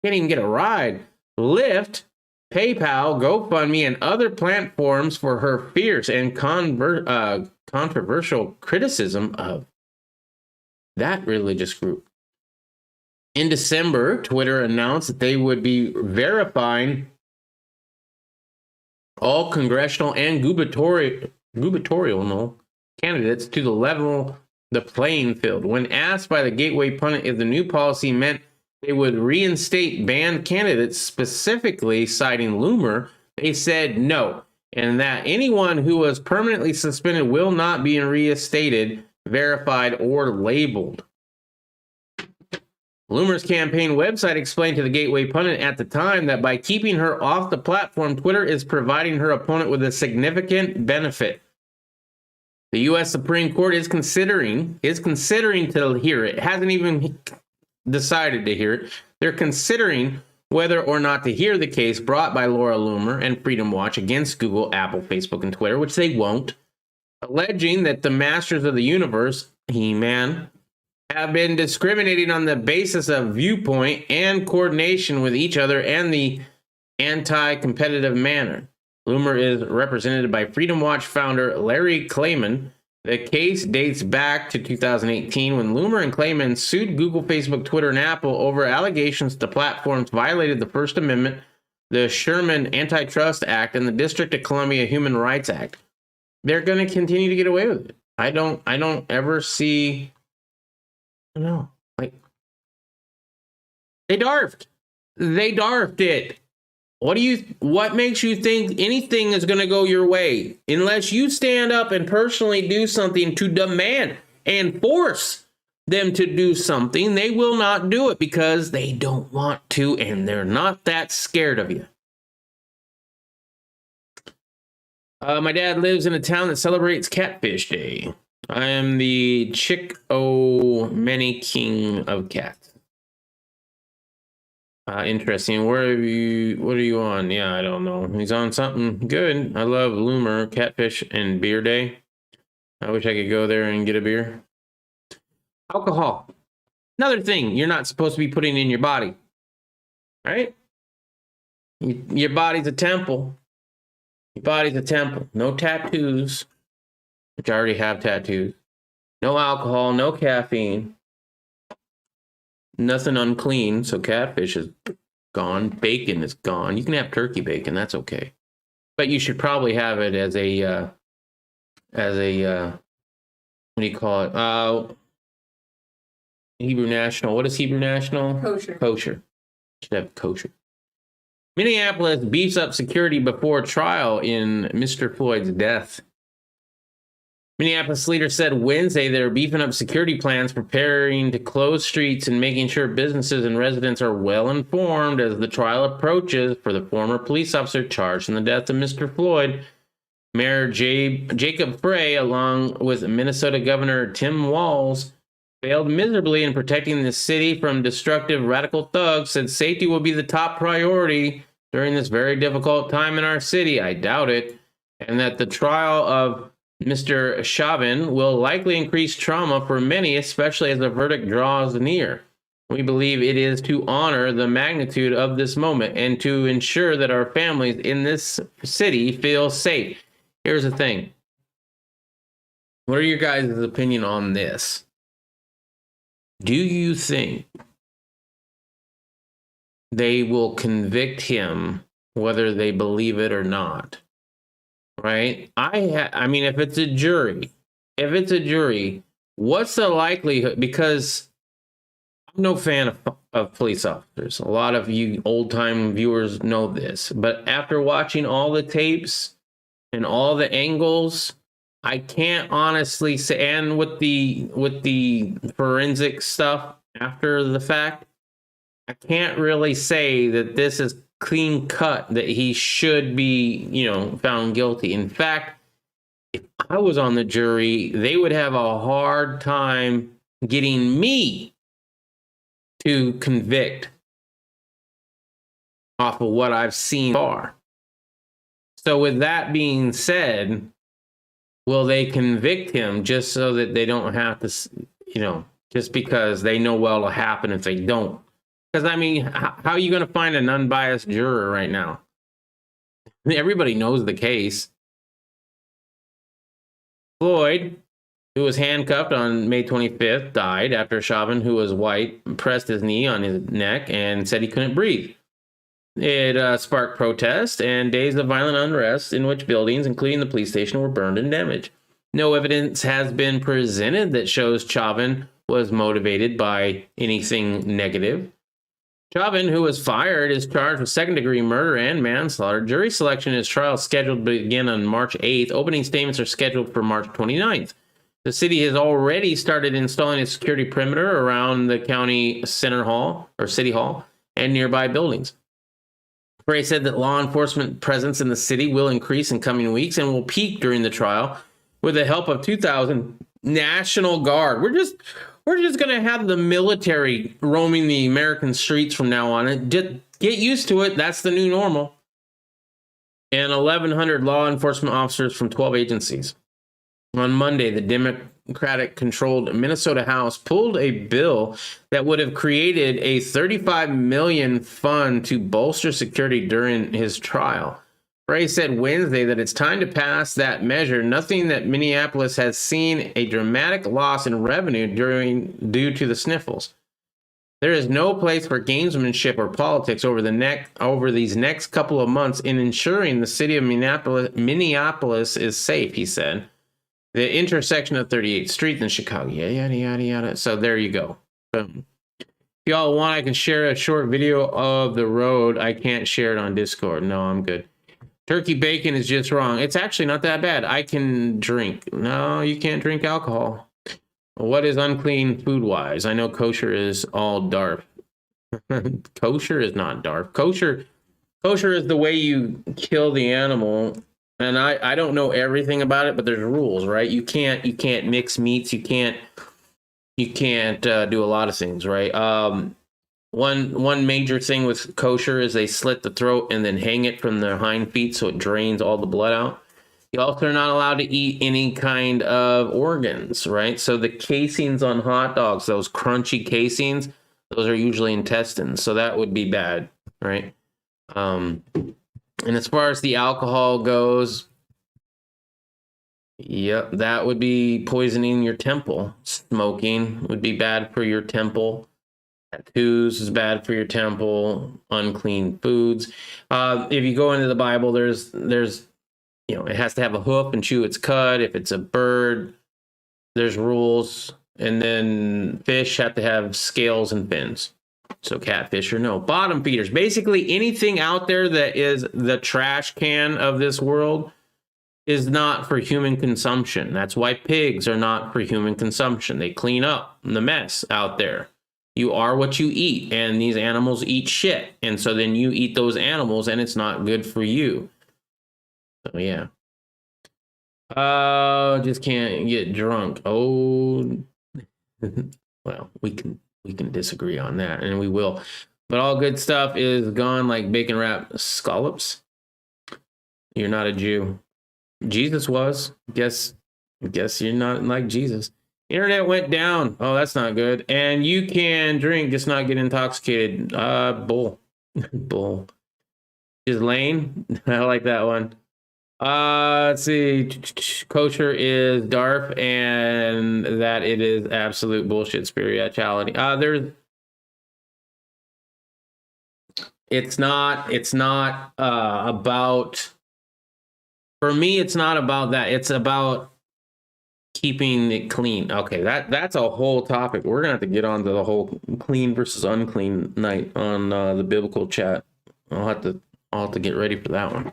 can't even get a ride, Lyft, PayPal, GoFundMe, and other platforms for her fierce and controversial criticism of that religious group. In December, Twitter announced that they would be verifying all congressional and gubernatorial candidates to the playing field. When asked by the Gateway pundit if the new policy meant they would reinstate banned candidates, specifically citing Loomer, they said no, and that anyone who was permanently suspended will not be reinstated, verified, or labeled. Loomer's campaign website explained to the Gateway pundit at the time that by keeping her off the platform, Twitter is providing her opponent with a significant benefit. The U.S. Supreme Court is considering to hear it. It hasn't even decided to hear it. They're considering whether or not to hear the case brought by Laura Loomer and Freedom Watch against Google, Apple, Facebook, and Twitter, which they won't, alleging that the masters of the universe, He-Man, have been discriminating on the basis of viewpoint and coordination with each other and the anti-competitive manner. Loomer is represented by Freedom Watch founder Larry Klayman. The case dates back to 2018 when Loomer and Klayman sued Google, Facebook, Twitter, and Apple over allegations the platforms violated the First Amendment, the Sherman Antitrust Act, and the District of Columbia Human Rights Act. They're going to continue to get away with it. I don't ever see... No, like they darfed it. What makes you think anything is going to go your way unless you stand up and personally do something to demand and force them to do something? They will not do it because they don't want to, and they're not that scared of you. My dad lives in a town that celebrates Catfish Day. I am the Chick-O-Many king of cats. Interesting. What are you on? Yeah, I don't know. He's on something good. I love Loomer, Catfish, and Beer Day. I wish I could go there and get a beer. Alcohol. Another thing you're not supposed to be putting in your body. Right? Your body's a temple. Your body's a temple. No tattoos. Which I already have tattoos. No alcohol, no caffeine. Nothing unclean, so catfish is gone. Bacon is gone. You can have turkey bacon, that's okay. But you should probably have it as a what do you call it? Hebrew National. What is Hebrew National? Kosher. Kosher. Should have kosher. Minneapolis beefs up security before trial in Mr. Floyd's death. Minneapolis leaders said Wednesday they're beefing up security plans, preparing to close streets and making sure businesses and residents are well informed as the trial approaches for the former police officer charged in the death of Mr. Floyd. Mayor Jacob Frey, along with Minnesota Governor Tim Walz, failed miserably in protecting the city from destructive radical thugs, said safety will be the top priority during this very difficult time in our city. I doubt it. And that the trial of Mr. Chauvin will likely increase trauma for many, especially as the verdict draws near. We believe it is to honor the magnitude of this moment and to ensure that our families in this city feel safe. Here's the thing. What are your guys' opinion on this? Do you think they will convict him whether they believe it or not? Right? I mean, if it's a jury, what's the likelihood? Because I'm no fan of police officers. A lot of you old-time viewers know this. But after watching all the tapes and all the angles, I can't honestly say, and with the forensic stuff after the fact, I can't really say that this is clean cut, that he should be, found guilty. In fact, if I was on the jury, they would have a hard time getting me to convict off of what I've seen far. So with that being said, will they convict him just so that they don't have to, just because they know what'll happen if they don't? Because, I mean, how are you going to find an unbiased juror right now? Everybody knows the case. Floyd, who was handcuffed on May 25th, died after Chauvin, who was white, pressed his knee on his neck and said he couldn't breathe. It sparked protests and days of violent unrest in which buildings, including the police station, were burned and damaged. No evidence has been presented that shows Chauvin was motivated by anything negative. Chauvin, who was fired, is charged with second-degree murder and manslaughter. Jury selection in his trial is scheduled to begin on March 8th. Opening statements are scheduled for March 29th. The city has already started installing a security perimeter around the county center hall, or city hall, and nearby buildings. Frey said that law enforcement presence in the city will increase in coming weeks and will peak during the trial with the help of 2,000 National Guard. We're just going to have the military roaming the American streets from now on. And just get used to it. That's the new normal. And 1,100 law enforcement officers from 12 agencies. On Monday, the Democratic-controlled Minnesota House pulled a bill that would have created a $35 million fund to bolster security during his trial. Frey said Wednesday that it's time to pass that measure, nothing that Minneapolis has seen a dramatic loss in revenue due to the sniffles. There is no place for gamesmanship or politics over these next couple of months in ensuring the city of Minneapolis is safe, he said. The intersection of 38th Street in Chicago, yada, yada, yada. So there you go. Boom. If y'all want, I can share a short video of the road. I can't share it on Discord. No, I'm good. Turkey bacon is just wrong. It's actually not that bad. I can drink. No, you can't drink alcohol. What is unclean food-wise? I know kosher is all dark. Kosher is not dark. Kosher is the way you kill the animal. And I don't know everything about it, but there's rules, right? You can't mix meats. You can't do a lot of things, right? One major thing with kosher is they slit the throat and then hang it from their hind feet so it drains all the blood out. You also are not allowed to eat any kind of organs, right? So the casings on hot dogs, those crunchy casings, those are usually intestines. So that would be bad, right? And as far as the alcohol goes, yep, that would be poisoning your temple. Smoking would be bad for your temple. Tattoos is bad for your temple. Unclean foods. If you go into the Bible, there's it has to have a hoof and chew its cud. If it's a bird, there's rules. And then fish have to have scales and fins. So catfish or no. Bottom feeders. Basically anything out there that is the trash can of this world is not for human consumption. That's why pigs are not for human consumption. They clean up the mess out there. You are what you eat, and these animals eat shit. And so then you eat those animals, and it's not good for you. So yeah. Just can't get drunk. Oh, well, we can disagree on that, and we will. But all good stuff is gone, like bacon wrapped scallops. You're not a Jew. Jesus was. Guess you're not like Jesus. Internet went down. Oh, that's not good. And you can drink, just not get intoxicated. Bull. Bull. Just Lane. I like that one. Let's see. Kosher is DARF, and that it is absolute bullshit spirituality. It's not about, for me, it's not about that. It's about keeping it clean. Okay, that's a whole topic. We're gonna have to get onto the whole clean versus unclean night on the biblical chat. I'll have to get ready for that one.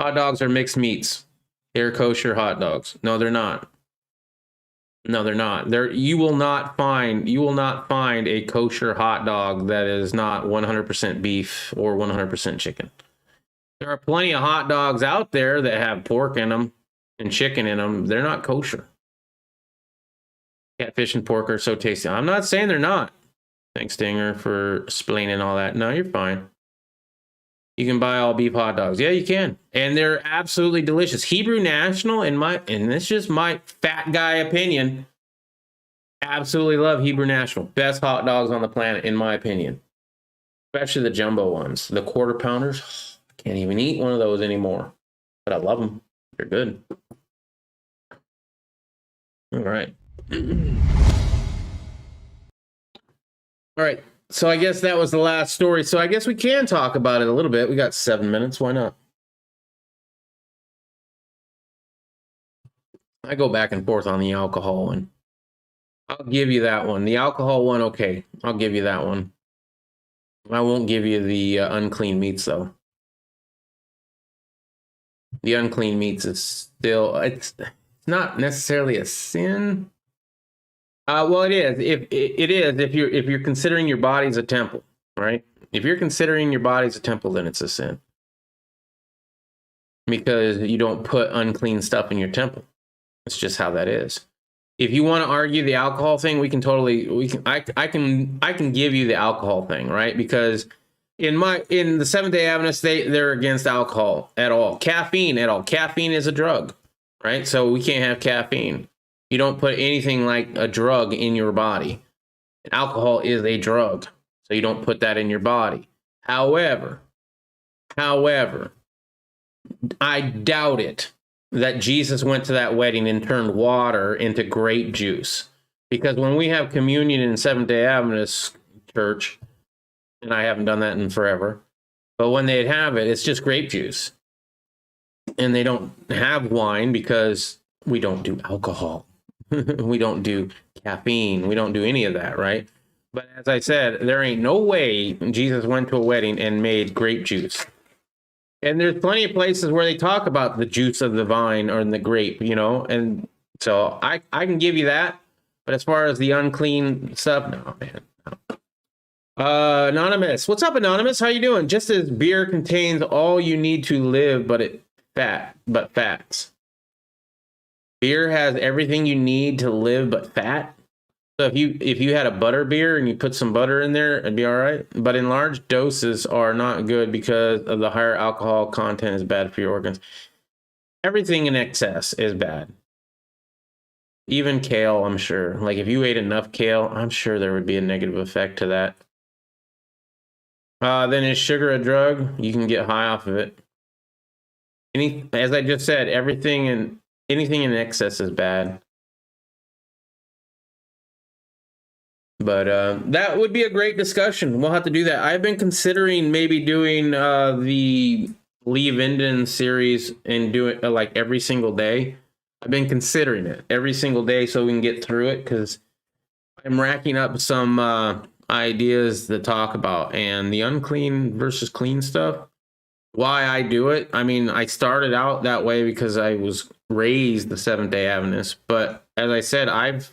Hot dogs are mixed meats. They're kosher hot dogs. No, they're not. No, they're not. You will not find a kosher hot dog that is not 100% beef or 100% chicken. There are plenty of hot dogs out there that have pork in them and chicken in them. They're not kosher. Catfish and pork are so tasty. I'm not saying they're not. Thanks, Stinger, for explaining all that. No, you're fine. You can buy all beef hot dogs. Yeah, you can. And they're absolutely delicious. Hebrew National, and this is just my fat guy opinion, absolutely love Hebrew National. Best hot dogs on the planet, in my opinion. Especially the jumbo ones. The quarter pounders. I can't even eat one of those anymore. But I love them. They're good. All right. All right. So I guess that was the last story. So I guess we can talk about it a little bit. We got 7 minutes. Why not? I go back and forth on the alcohol one. I'll give you that one. The alcohol one, okay. I'll give you that one. I won't give you the unclean meats, though. The unclean meats is still, it's not necessarily a sin. Well, it is. If you're considering your body as a temple, right? If you're considering your body as a temple, then it's a sin, because you don't put unclean stuff in your temple. It's just how that is. If you want to argue the alcohol thing, I can give you the alcohol thing, right? Because in the Seventh-day Adventist, they're against alcohol at all. Caffeine at all. Caffeine is a drug, right? So we can't have caffeine. You don't put anything like a drug in your body. Alcohol is a drug, so you don't put that in your body. However, I doubt it that Jesus went to that wedding and turned water into grape juice. Because when we have communion in Seventh-day Adventist church, and I haven't done that in forever, but when they have it, it's just grape juice. And they don't have wine because we don't do alcohol. We don't do caffeine. We don't do any of that, right? But as I said, there ain't no way Jesus went to a wedding and made grape juice. And there's plenty of places where they talk about the juice of the vine or in the grape, and so I can give you that. But as far as the unclean stuff, no, man. No. Anonymous. What's up, Anonymous? How you doing? Just as beer contains all you need to live, but fats. Beer has everything you need to live but fat. So if you had a butter beer and you put some butter in there, it'd be all right. But in large doses are not good because of the higher alcohol content is bad for your organs. Everything in excess is bad. Even kale, I'm sure. Like if you ate enough kale, I'm sure there would be a negative effect to that. Then is sugar a drug? You can get high off of it. As I just said, anything in excess is bad. But that would be a great discussion. We'll have to do that. I've been considering maybe doing the Lee Vinden series and do it like every single day. I've been considering it every single day so we can get through it, because I'm racking up some ideas to talk about. And the unclean versus clean stuff, why I do it. I mean, I started out that way because I was raised the Seventh-day Adventist, but as I said, I've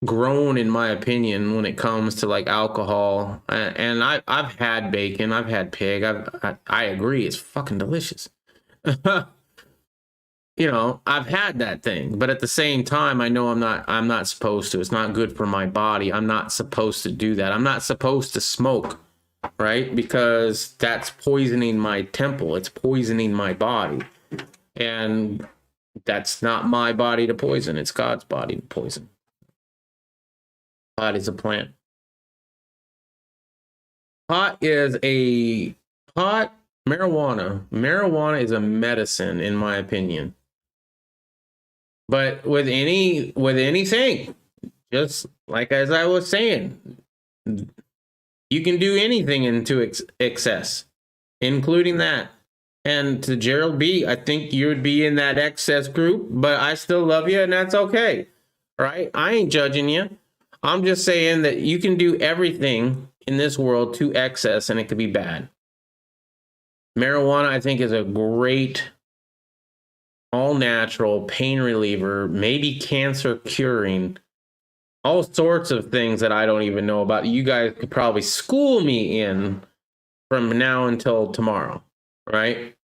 grown in my opinion when it comes to like alcohol, and I've had bacon, I've had pig. I agree, it's fucking delicious. You know, I've had that thing, but at the same time, I know I'm not supposed to. It's not good for my body. I'm not supposed to do that. I'm not supposed to smoke, right? Because that's poisoning my temple. It's poisoning my body. And that's not my body to poison. It's God's body to poison. Pot is a plant. Marijuana. Marijuana is a medicine, in my opinion. But with anything, just like as I was saying, you can do anything into excess, including that. And to Gerald B, I think you would be in that excess group, but I still love you, and that's okay, right? I ain't judging you. I'm just saying that you can do everything in this world to excess, and it could be bad. Marijuana, I think, is a great all-natural pain reliever, maybe cancer curing, all sorts of things that I don't even know about. You guys could probably school me in from now until tomorrow, right?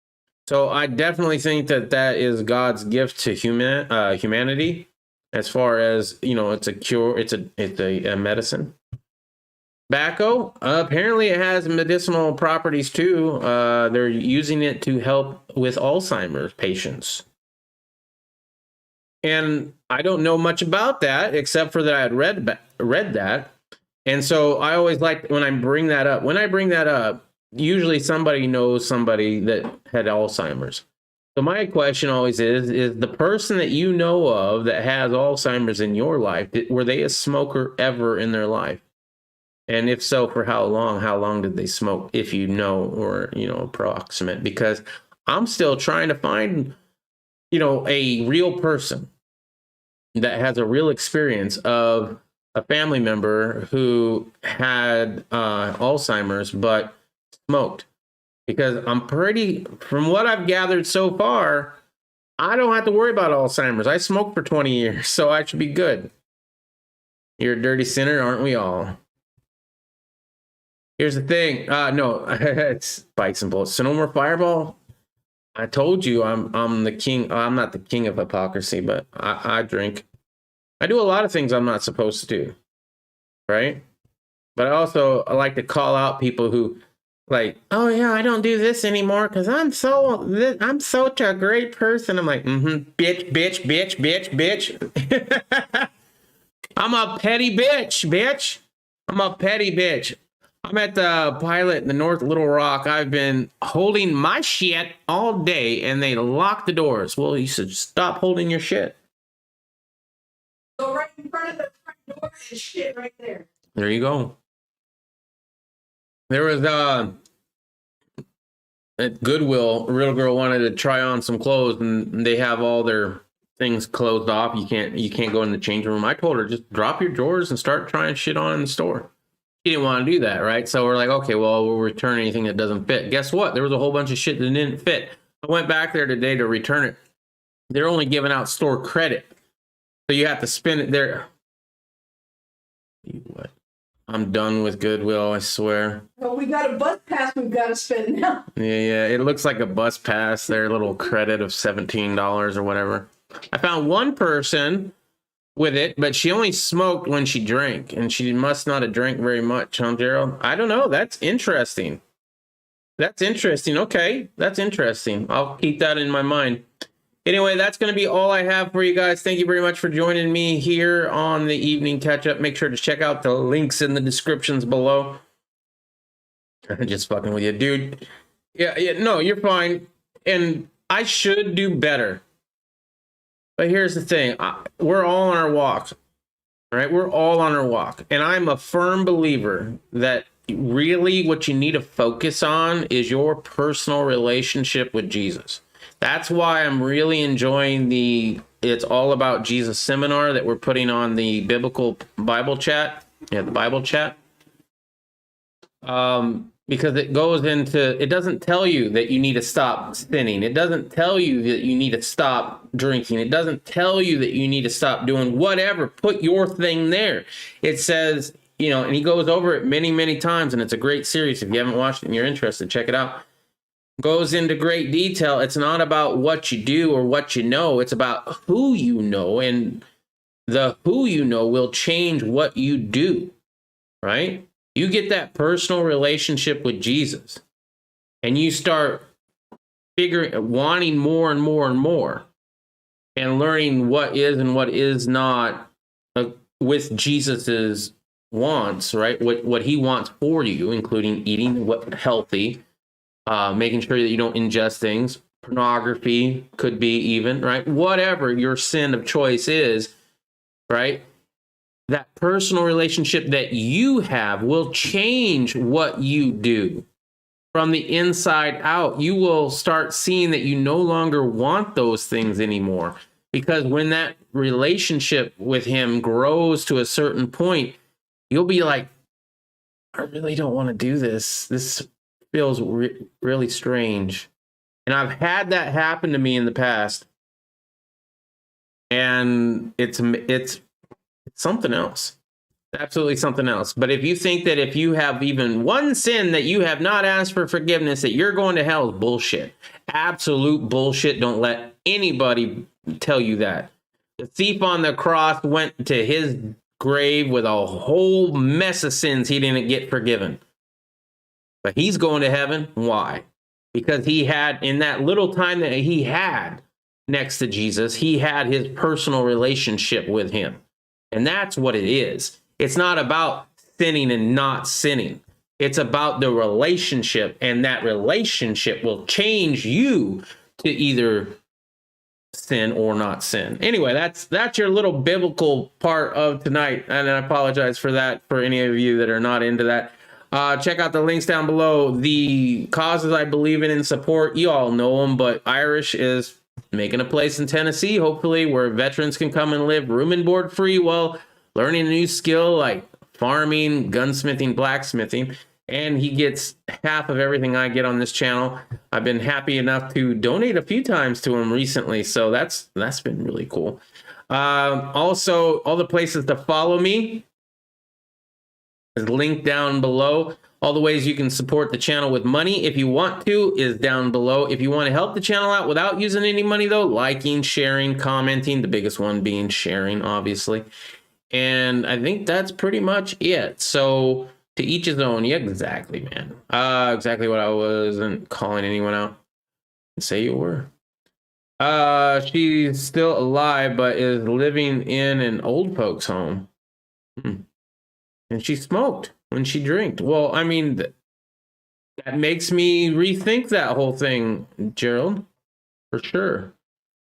So I definitely think that is God's gift to humanity, as far as, you know, it's a cure, it's a medicine. Tobacco, apparently it has medicinal properties too. They're using it to help with Alzheimer's patients. And I don't know much about that, except for that I had read that. And so I always like when I bring that up, usually somebody knows somebody that had Alzheimer's. So my question always is the person that you know of that has Alzheimer's in your life, were they a smoker ever in their life? And if so, for how long? How long did they smoke, if you know, or, you know, approximate? Because I'm still trying to find, you know, a real person that has a real experience of a family member who had Alzheimer's but smoked. Because from what I've gathered so far, I don't have to worry about Alzheimer's. I smoked for 20 years, so I should be good. You're a dirty sinner, aren't we all? Here's the thing. No, it's Bikes and Bullets. Sonoma Fireball. I told you I'm the king. I'm not the king of hypocrisy, but I drink. I do a lot of things I'm not supposed to do, right? But I like to call out people who, like, oh yeah, I don't do this anymore because I'm such a great person. I'm like, bitch. I'm a petty bitch. I'm a petty bitch. I'm at the Pilot in the North Little Rock. I've been holding my shit all day, and they locked the doors. Well, you should stop holding your shit. Go right in front of the front door and shit right there. There you go. There was at Goodwill, a little girl wanted to try on some clothes, and they have all their things closed off. You can't go in the changing room. I told her, just drop your drawers and start trying shit on in the store. She didn't want to do that, right? So we're like, okay, well, we'll return anything that doesn't fit. Guess what? There was a whole bunch of shit that didn't fit. I went back there today to return it. They're only giving out store credit, so you have to spend it there. What? I'm done with Goodwill, I swear. Well, we got a bus pass we've got to spend now. Yeah, it looks like a bus pass. Their little credit of $17 or whatever. I found one person with it, but she only smoked when she drank, and she must not have drank very much, huh, Gerald? I don't know. That's interesting. Okay, that's interesting. I'll keep that in my mind. Anyway, that's going to be all I have for you guys. Thank you very much for joining me here on the evening catch-up. Make sure to check out the links in the descriptions below. I'm just fucking with you, dude. Yeah, no, you're fine. And I should do better. But here's the thing. We're all on our walk, right? We're all on our walk. And I'm a firm believer that really what you need to focus on is your personal relationship with Jesus. That's why I'm really enjoying the It's All About Jesus seminar that we're putting on the Bible Chat. Yeah, the Bible Chat. because it goes into, it doesn't tell you that you need to stop sinning. It doesn't tell you that you need to stop drinking. It doesn't tell you that you need to stop doing whatever. Put your thing there. It says, and he goes over it many, many times, and it's a great series. If you haven't watched it and you're interested, check it out. Goes into great detail. It's not about what you do or what you know. It's about who you know, and the who you know will change what you do, right? You get that personal relationship with Jesus, and you start wanting more and more and more, and learning what is and what is not with Jesus's wants, right? What he wants for you, including eating what healthy, making sure that you don't ingest things, pornography could be even, right? Whatever your sin of choice is, right? That personal relationship that you have will change what you do from the inside out. You will start seeing that you no longer want those things anymore, because when that relationship with him grows to a certain point, you'll be like, I really don't want to do this. This feels really strange. And I've had that happen to me in the past. And it's something else. Absolutely something else. But if you think that if you have even one sin that you have not asked for forgiveness, that you're going to hell, is bullshit. Absolute bullshit. Don't let anybody tell you that. The thief on the cross went to his grave with a whole mess of sins he didn't get forgiven. But he's going to heaven. Why? Because he had, in that little time that he had next to Jesus, he had his personal relationship with him. And that's what it is. It's not about sinning and not sinning. It's about the relationship, and that relationship will change you to either sin or not sin. Anyway, that's your little biblical part of tonight, and I apologize for that for any of you that are not into that. Check out the links down below. The causes I believe in and support, you all know them, but Irish is making a place in Tennessee, hopefully, where veterans can come and live room and board free while learning a new skill like farming, gunsmithing, blacksmithing. And he gets half of everything I get on this channel. I've been happy enough to donate a few times to him recently, so that's been really cool. Also, all the places to follow me is linked down below. All the ways you can support the channel with money, if you want to, is down below. If you want to help the channel out without using any money, though, liking, sharing, commenting, the biggest one being sharing, obviously. And I think that's pretty much it. So to each his own. Yeah, exactly, man. Exactly what I wasn't calling anyone out. Say you were. She's still alive, but is living in an old folks' home. And she smoked when she drank. Well, I mean, that makes me rethink that whole thing, Gerald, for sure.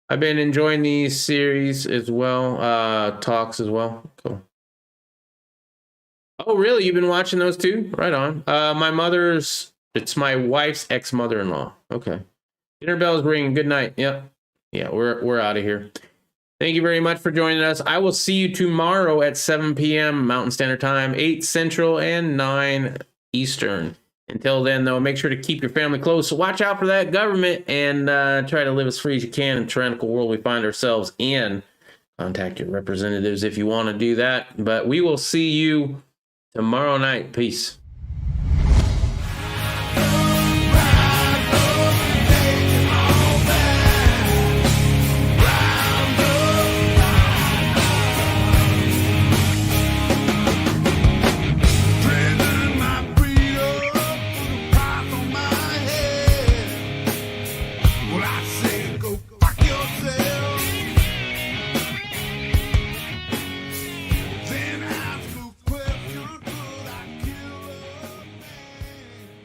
I've been enjoying these series as well, talks as well. Cool. Oh, really? You've been watching those too? Right on. It's my wife's ex-mother-in-law. Okay. Dinner bell's ringing. Good night. Yep. Yeah, we're out of here. Thank you very much for joining us. I will see you tomorrow at 7 p.m. Mountain Standard Time, 8 Central, and 9 Eastern. Until then, though, make sure to keep your family close. So watch out for that government and try to live as free as you can in the tyrannical world we find ourselves in. Contact your representatives if you want to do that. But we will see you tomorrow night. Peace.